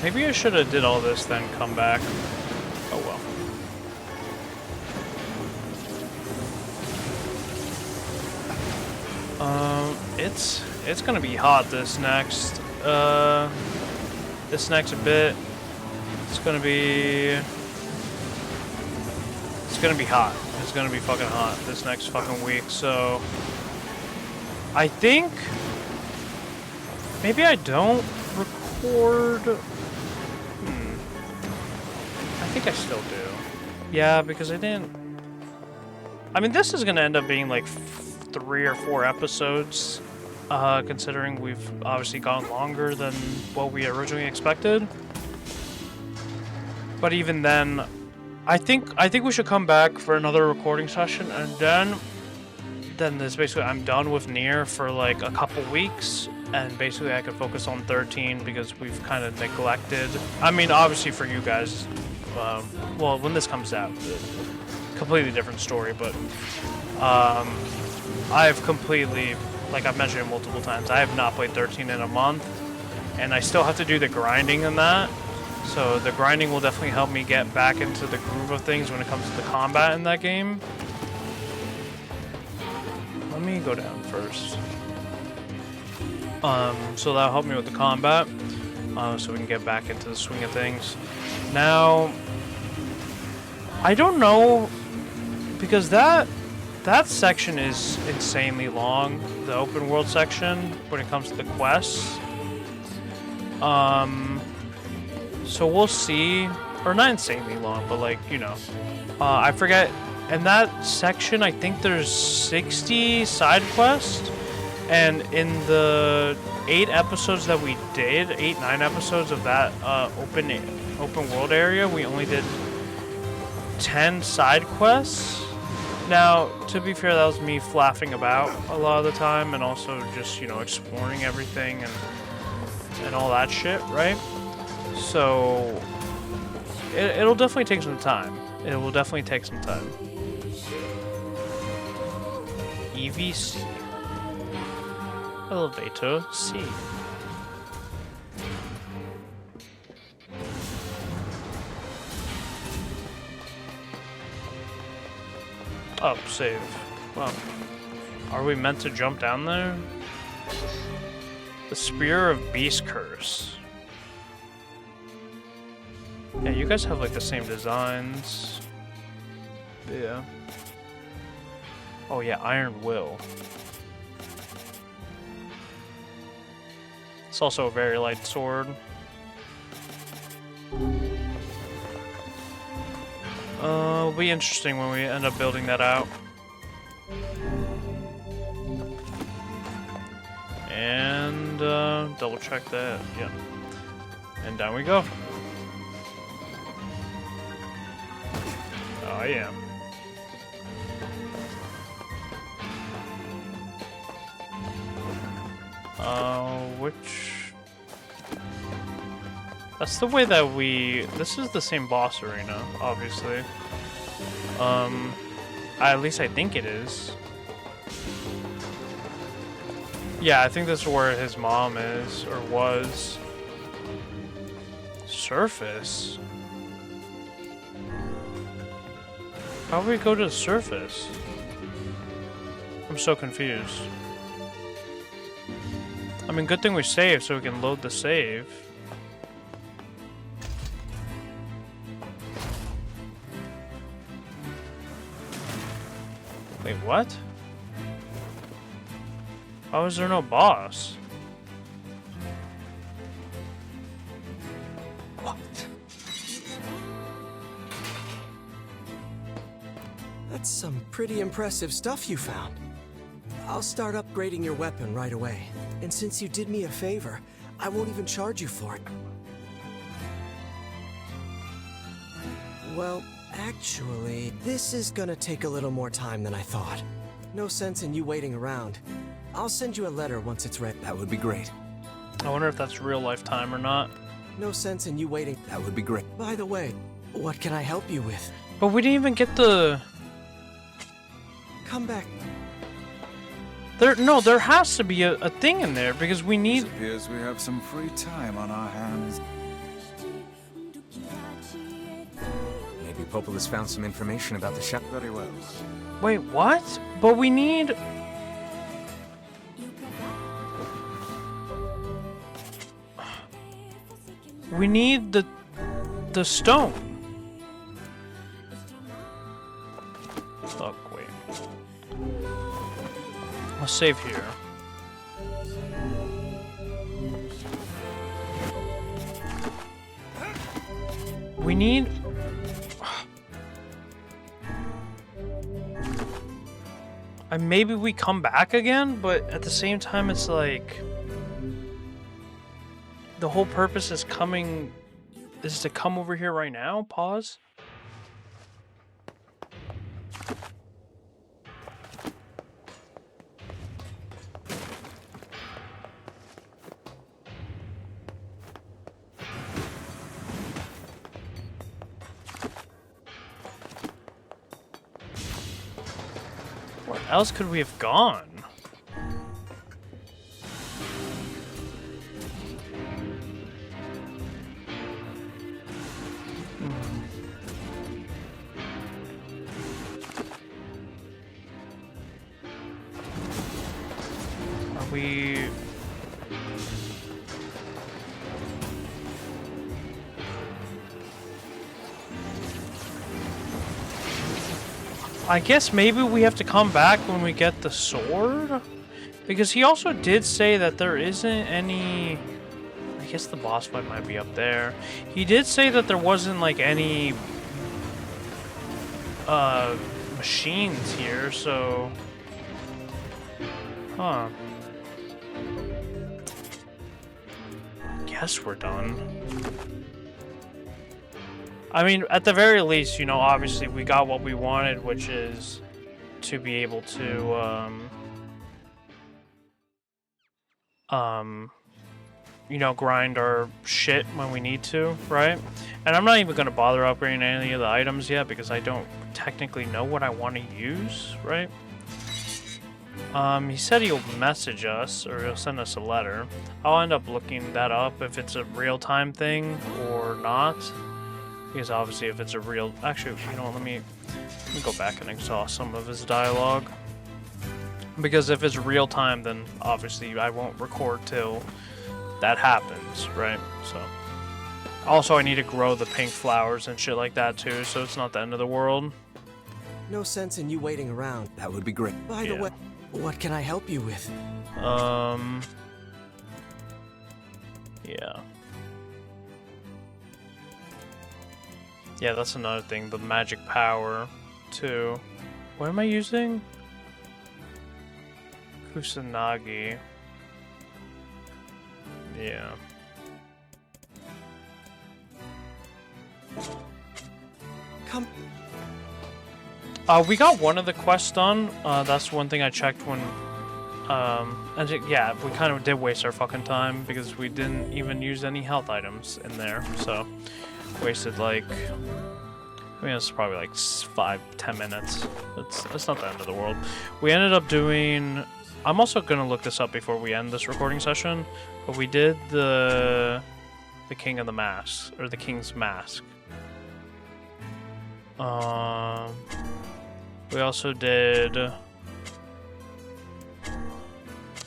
Maybe I should have did all this, then come back. Oh well. It's gonna be hot this next bit. It's gonna be hot. It's gonna be fucking hot this next fucking week. So I think maybe I don't record. I think I still do. Yeah, because I didn't. I mean, this is gonna end up being like 3 or 4 episodes, considering we've obviously gone longer than what we originally expected. But even then, I think we should come back for another recording session, and then this basically I'm done with NieR for like a couple weeks, and basically I could focus on 13 because we've kind of neglected. I mean, obviously for you guys, well, when this comes out, completely different story, but I've completely, like I've mentioned it multiple times, I have not played 13 in a month, and I still have to do the grinding in that. So the grinding will definitely help me get back into the groove of things when it comes to the combat in that game. Let me go down first. So that'll help me with the combat, so we can get back into the swing of things. Now, I don't know, because that section is insanely long, the open world section, when it comes to the quests. So we'll see, or not insanely long, but like, I forget. In that section, I think there's 60 side quests, and in the 8 episodes that we did, 9 episodes of that open world area, we only did 10 side quests. Now, to be fair, that was me flapping about a lot of the time, and also just, exploring everything and all that shit, right? So, it'll definitely take some time. It will definitely take some time. EVC. Elevator C. Oh, save. Well, are we meant to jump down there? The Spear of Beast Curse. Yeah, you guys have like the same designs. Yeah. Oh yeah, Iron Will. It's also a very light sword. It'll be interesting when we end up building that out. And double check that. Yeah. And down we go. Oh yeah. Which... That's the way that we... This is the same boss arena, obviously. At least I think it is. Yeah, I think this is where his mom is, or was. Surface? How do we go to the surface? I'm so confused. I mean, good thing we saved so we can load the save. Wait, what? How is there no boss? What? That's some pretty impressive stuff you found. I'll start upgrading your weapon right away. And since you did me a favor, I won't even charge you for it. Well, actually, this is gonna take a little more time than I thought. No sense in you waiting around. I'll send you a letter once it's ready. That would be great. I wonder if that's real life time or not. No sense in you waiting. That would be great. By the way, what can I help you with? But we didn't even get the... Come back. No, there has to be a thing in there because we need... It appears we have some free time on our hands. Maybe Populus found some information about the shop. Very well. Wait, what? But we need... We need the stone. Look, wait. I'll save here. We need... And maybe we come back again, but at the same time it's like... The whole purpose is coming... Is to come over here right now? Pause. Where else could we have gone? Are we... I guess maybe we have to come back when we get the sword? Because he also did say that there isn't any... I guess the boss fight might be up there. He did say that there wasn't like any... machines here, so... Huh. Guess we're done. I mean, at the very least, you know, obviously we got what we wanted, which is to be able to, you know, grind our shit when we need to, right? And I'm not even going to bother upgrading any of the items yet because I don't technically know what I want to use, right? He said he'll message us, or he'll send us a letter. I'll end up looking that up if it's a real-time thing or not. Because obviously if it's a real... Actually, you know what, let me Let me go back and exhaust some of his dialogue. Because if it's real time, then obviously I won't record till that happens, right? So. Also, I need to grow the pink flowers and shit like that too, so it's not the end of the world. No sense in you waiting around. That would be great. By the Yeah. way, what can I help you with? Yeah. Yeah, that's another thing, the magic power, too. What am I using? Kusanagi. Yeah. Come. We got one of the quests done. That's one thing I checked when, yeah, we kind of did waste our fucking time because we didn't even use any health items in there, so wasted like, I mean, it's probably like 5-10 minutes. It's not the end of the world. We ended up doing, I'm also gonna look this up before we end this recording session, but we did the King of the Mask, or the King's Mask. We also did...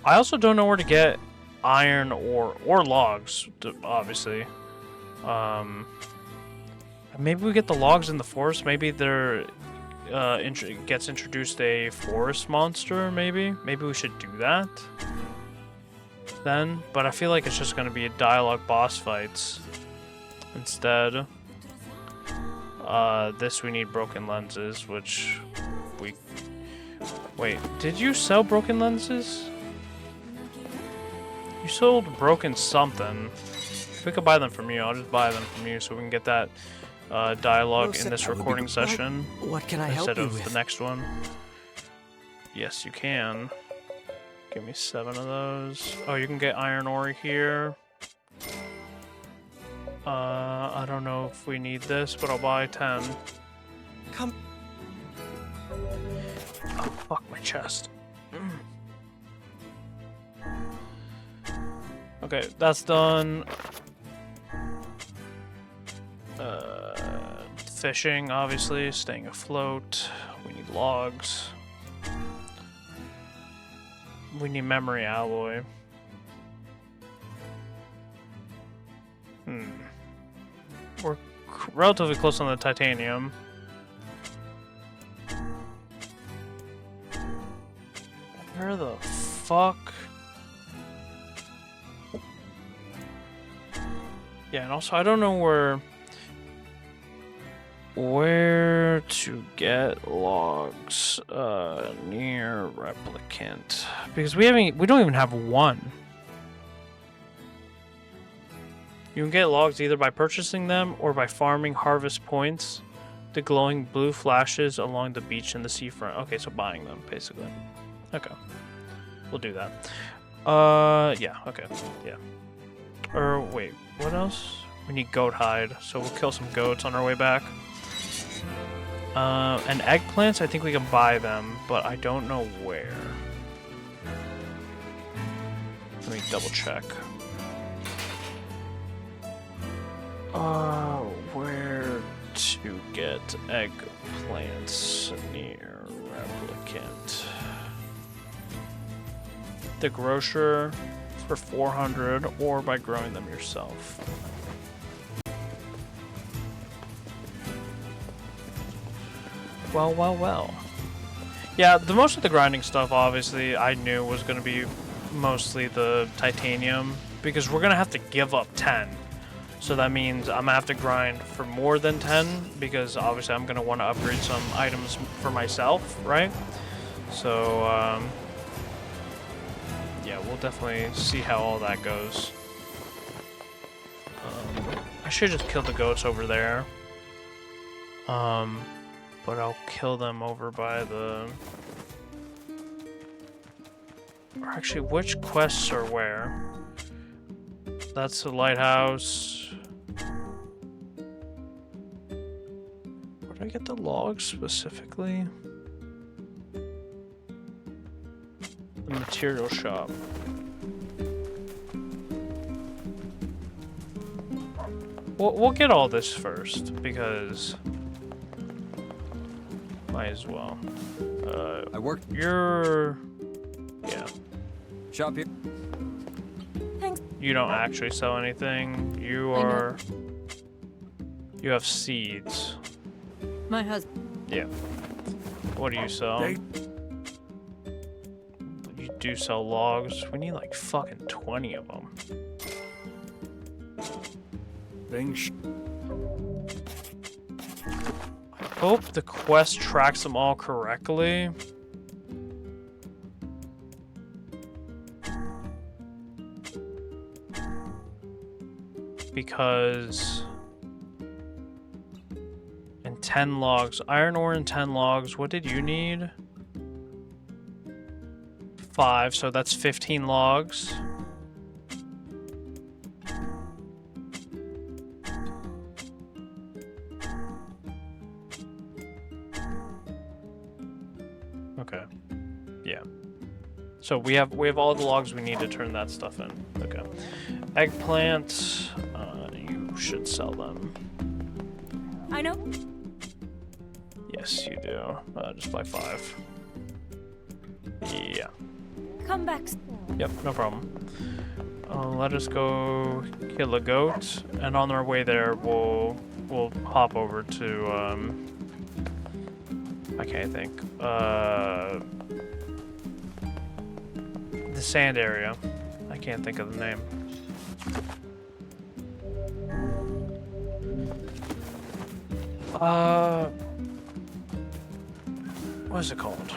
I also don't know where to get iron or logs, obviously. Maybe we get the logs in the forest. Maybe there gets introduced a forest monster, maybe? Maybe we should do that then. But I feel like it's just going to be dialogue boss fights instead. This we need broken lenses, which we... Wait, did you sell broken lenses? You sold broken something. If we could buy them from you, I'll just buy them from you so we can get that dialogue in this recording session. What can I help instead you of with? the next one. Yes, you can. Give me 7 of those. Oh, you can get iron ore here. I don't know if we need this, but I'll buy 10. Come. Oh, fuck my chest. Okay, that's done. Fishing, obviously, staying afloat. We need logs. We need memory alloy. We're relatively close on the titanium. Where the fuck? Yeah, and also I don't know where to get logs. NieR Replicant, because we don't even have one. You can get logs either by purchasing them or by farming harvest points. The glowing blue flashes along the beach and the seafront. Okay, so buying them, basically. Okay. We'll do that. Yeah, okay. Yeah. Or, wait, what else? We need goat hide, so we'll kill some goats on our way back. And eggplants, I think we can buy them, but I don't know where. Let me double check. Where to get eggplants NieR Replicant. The grocer for 400, or by growing them yourself. Well. Yeah, the most of the grinding stuff, obviously, I knew was going to be mostly the titanium, because we're going to have to give up 10. So that means I'm going to have to grind for more than 10, because obviously I'm going to want to upgrade some items for myself, right? So, yeah, we'll definitely see how all that goes. I should just kill the goats over there. But I'll kill them over by the... Or actually, which quests are where? That's the lighthouse. Where do I get the logs specifically? The material shop. We'll get all this first, because Might as well. I worked. You're... Yeah. Shop here. Thanks. You don't actually sell anything. You I know. are... You have seeds. My husband. Yeah. What do you sell? You do sell logs. We need like fucking 20 of them. I hope the quest tracks them all correctly. Because... And 10 logs. Iron ore and 10 logs. What did you need? 5, so that's 15 logs. Okay. Yeah. So we have all the logs we need to turn that stuff in. Okay. Eggplant, you should sell them. I know. Yes, you do. Just by 5. Yeah. Come back. Yep, no problem. Let us go kill a goat, and on our way there, we'll hop over to I can't think. The sand area. I can't think of the name. What is it called?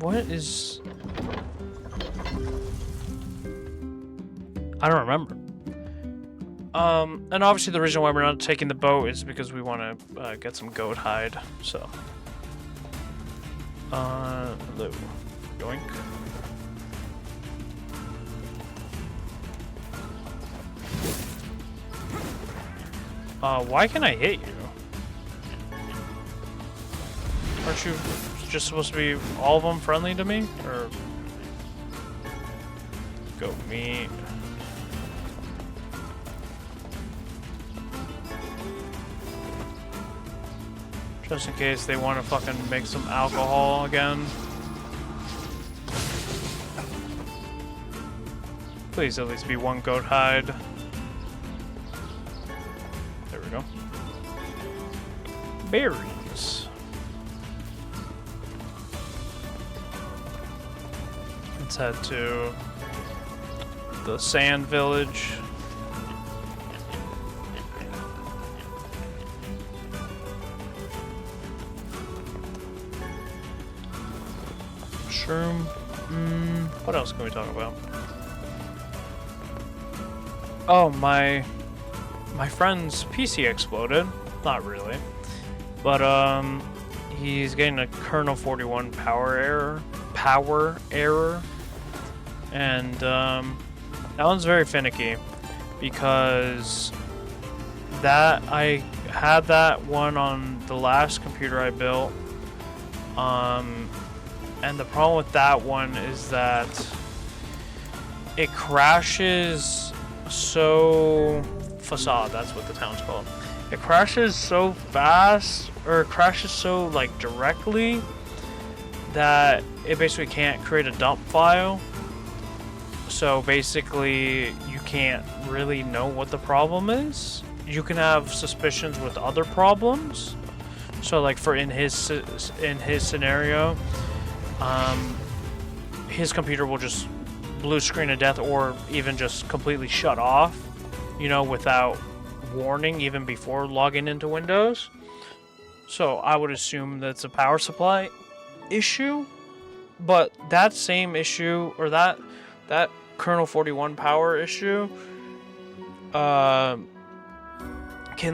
What is... I don't remember. And obviously the reason why we're not taking the boat is because we want to get some goat hide, so. Hello. Yoink. Why can I hit you? Aren't you just supposed to be all of them friendly to me? Or... Goat meat. Just in case they want to fucking make some alcohol again. Please at least be one goat hide. There we go. Berries. Let's head to the sand village. Shroom. What else can we talk about? Oh, my friend's PC exploded. Not really. But he's getting a kernel 41 power error. And that one's very finicky because I had that one on the last computer I built. And the problem with that one is that it crashes so... Facade, that's what the town's called. It crashes so fast, or it crashes so, like, directly, that it basically can't create a dump file. So basically, you can't really know what the problem is. You can have suspicions with other problems. So, like, in his scenario, his computer will just blue screen to death, or even just completely shut off, you know, without warning, even before logging into Windows. So I would assume that's a power supply issue, but that same issue, or that kernel 41 power issue, can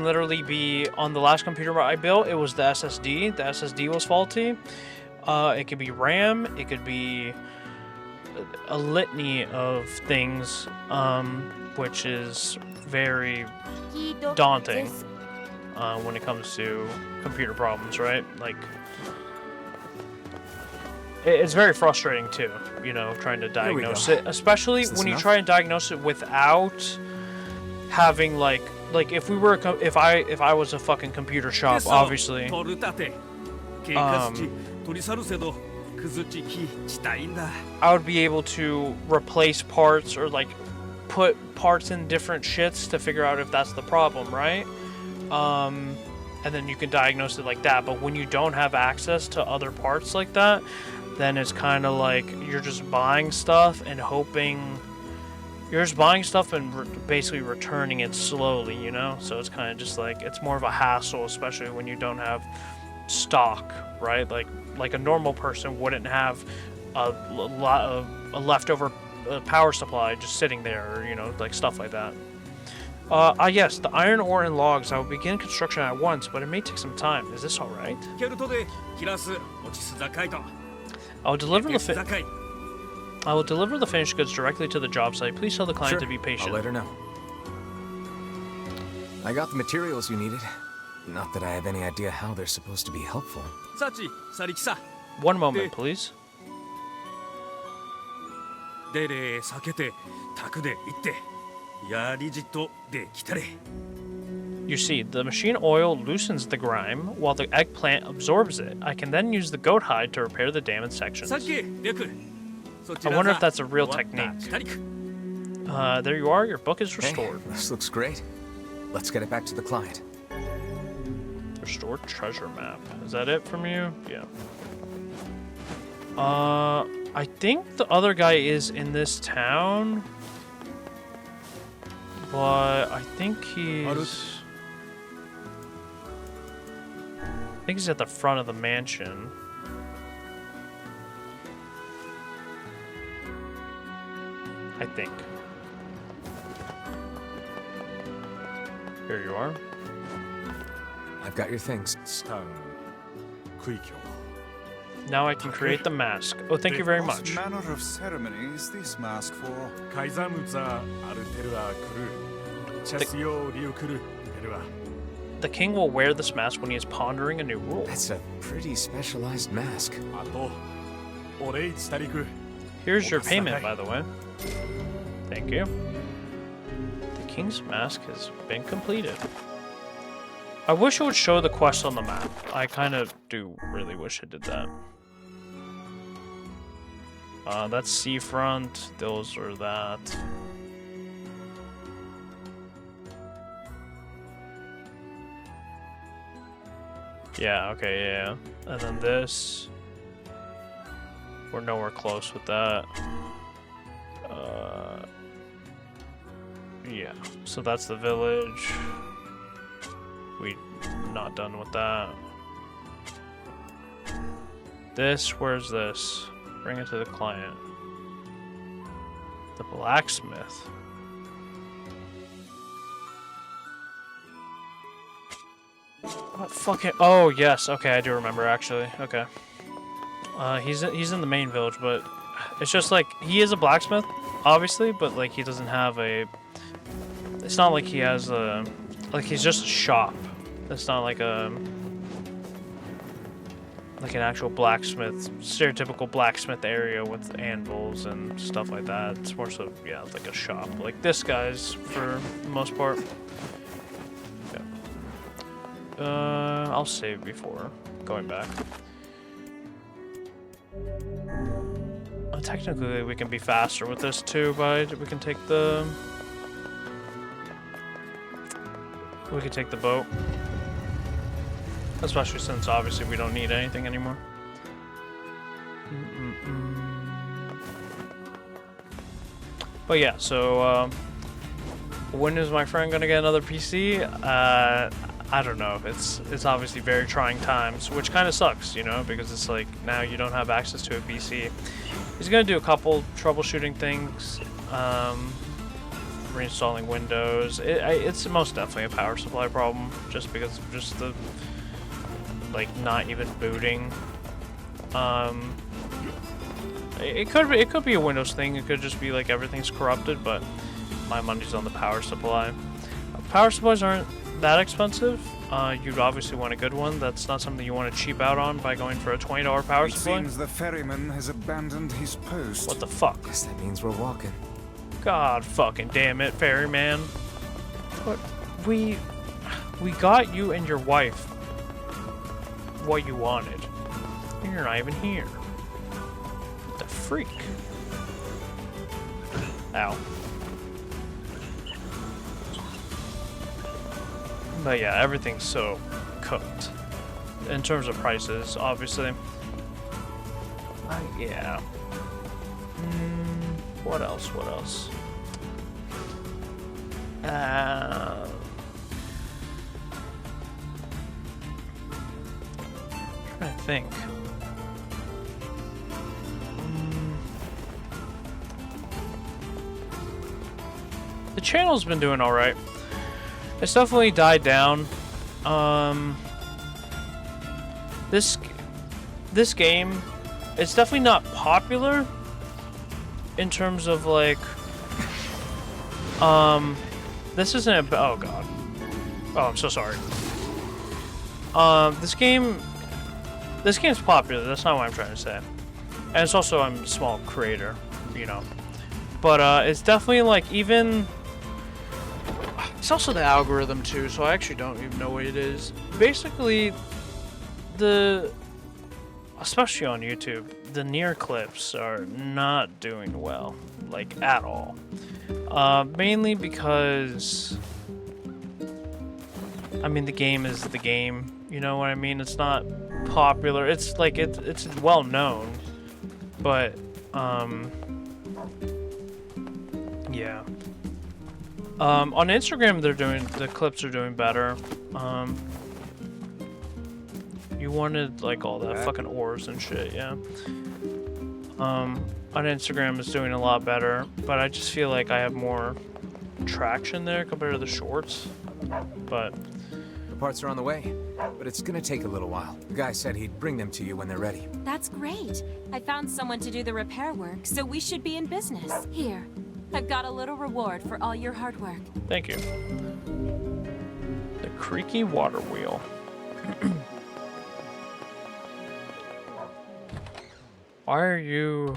literally be on the last computer I built. It was the SSD. The SSD was faulty. It could be RAM, it could be a litany of things, which is very daunting when it comes to computer problems, right? Like, it's very frustrating too, you know, trying to we diagnose go. it, especially Is this when you enough? try and diagnose it without having like if we were if I was a fucking computer shop, obviously. 取るたて計画値取り去るせどくずちきしたいんだ I would be able to replace parts or like put parts in different shits to figure out if that's the problem, right? And then you can diagnose it like that. But when you don't have access to other parts like that, then it's kind of like you're just buying stuff and hoping. You're just buying stuff and basically returning it slowly, you know? So it's kind of just like, it's more of a hassle, especially when you don't have stock, right? Like a normal person wouldn't have a lot of a leftover power supply just sitting there, or, you know, like stuff like that. Yes, the iron ore and logs. I will begin construction at once, but it may take some time. Is this alright? ケルトでキラス落ちすざかいと I will deliver the すざかい I will deliver the finished goods directly to the job site. Please tell the client to be I'll patient. let her know. I got the materials you needed. Not that I have any idea how they're supposed to be helpful. サチサリキサ One moment, please. デレ避けてタクで行ってやりじっとできたれ You see, the machine oil loosens the grime, while the eggplant absorbs it. I can then use the goat hide to repair the damaged sections. さっきデク I wonder if that's a real technique. There you are. Your book is Hey, restored. this looks great. Let's get it back to the client. Restored treasure map. Is that it from you? Yeah. I think the other guy is in this town, but I think he's at the front of the mansion. I think. Here you are. I've got your things. スタンクイキョ Now I can create the mask. Oh, thank you very What much. manner of ceremony is this mask for? カイザムザアルテルアクルチェスヨリオクルテルア The king will wear this mask when he is pondering a new rule. That's a pretty specialized mask. あとお礼伝りく Here's your payment, by the way. Thank you. The king's mask has been completed. I wish it would show the quest on the map. I kind of do really wish it did that. That's seafront. Those are that. Yeah, okay, yeah. And then this. We're nowhere close with that. Yeah, so that's the village. We're not done with that. This, where's this? Bring it to the client. The blacksmith. What fucking... Oh, yes. Okay, I do remember, actually. Okay. He's in the main village, but it's just like he is a blacksmith, obviously, but like he doesn't have a. It's not like he has a, like he's just a shop. It's not like a, like an actual blacksmith, stereotypical blacksmith area with anvils and stuff like that. It's more so, yeah, like a shop, like this guy's for the most part. Yeah. I'll save before going back. Technically, we can be faster with this too, but we can take the... We can take the boat. Especially since, obviously, we don't need anything anymore. But yeah, so, when is my friend gonna get another PC? I don't know. It's obviously very trying times, which kind of sucks, you know, because it's like now you don't have access to a PC. He's gonna do a couple troubleshooting things, reinstalling Windows. It's most definitely a power supply problem, just because of just the like not even booting. It could be a Windows thing. It could just be like everything's corrupted, but my money's on the power supply. Power supplies aren't that expensive. you'd obviously want a good one. That's not something you want to cheap out on by going for a $20 power It supply. seems the ferryman has abandoned his post. What the fuck? Guess that means we're walking. God fucking damn it, ferryman. But we got you and your wife what you wanted. And you're not even here. What the freak? Ow. But yeah, everything's so cooked. In terms of prices, obviously. Yeah. What else? What else? Trying to think. The channel's been doing all right. It's definitely died down. This game, it's definitely not popular in terms of like, this isn't a, oh god. Oh, I'm so sorry. This game's popular, that's not what I'm trying to say. And it's also, I'm a small creator, you know. But, it's definitely like, even, it's also the algorithm too, so I actually don't even know what it is. Basically, especially on YouTube, the NieR clips are not doing well, like, at all. Mainly because, I mean, the game is the game, you know what I mean? It's not popular, it's like, it's well known, but, yeah. On Instagram, the clips are doing better. You wanted like all that fucking ores and shit, yeah. On Instagram is doing a lot better, but I just feel like I have more traction there compared to the shorts. But The parts are on the way, but it's gonna take a little while. The guy said he'd bring them to you when they're ready. That's great. I found someone to do the repair work, so we should be in business. Here, I've got a little reward for all your hard work. thank you. The creaky water wheel. Why are you...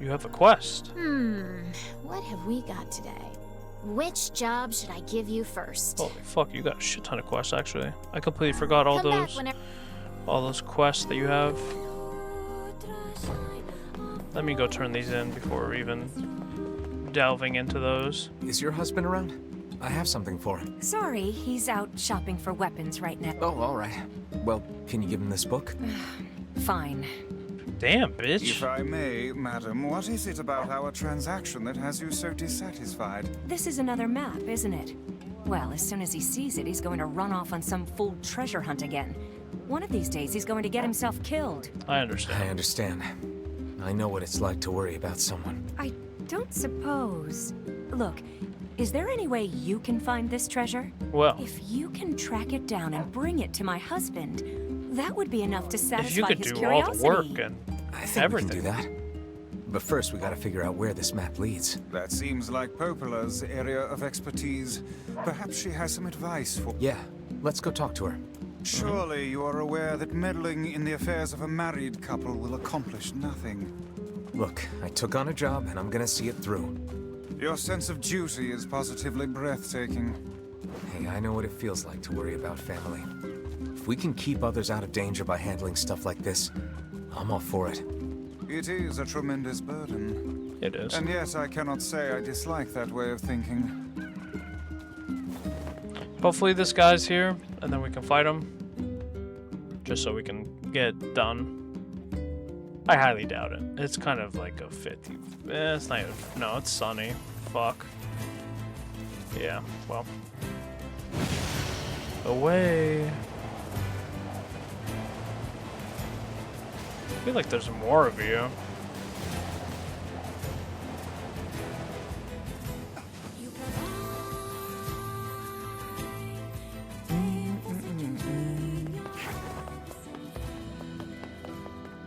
You have a quest. What have we got today? Which job should I give you first? Holy fuck, you got a shit ton of quests, actually. I completely forgot all Come back those... whenever. all those quests that you have. Let me go turn these in before even delving into those. Is your husband around? I have something for him. Sorry, he's out shopping for weapons right now. Oh, all right. Well, can you give him this book? Fine. Damn, bitch. If I may, madam, what is it about our transaction that has you so dissatisfied? This is another map, isn't it? Well, as soon as he sees it, he's going to run off on some fool treasure hunt again. One of these days, he's going to get himself killed. I understand. I understand. I know what it's like to worry about someone. I don't suppose... Look, is there any way you can find this treasure? Well, If you can track it down and bring it to my husband, that would be enough to if you satisfy could his do all curiosity. the work and I think everything. we can do that. But first, we gotta figure out where this map leads. That seems like Popola's area of expertise. Perhaps she has some advice for... Yeah, let's go talk to her. Surely you are aware that meddling in the affairs of a married couple will accomplish nothing. Look, I took on a job and I'm gonna see it through. Your sense of duty is positively breathtaking. Hey, I know what it feels like to worry about family. If we can keep others out of danger by handling stuff like this, I'm all for it. It is a tremendous burden. It is. And yet I cannot say I dislike that way of thinking. Hopefully this guy's here, and then we can fight him. Just so we can get it done. I highly doubt it. It's kind of like a 50. It's not even... No, it's sunny. Fuck. Yeah, well. Away. I feel like there's more of you.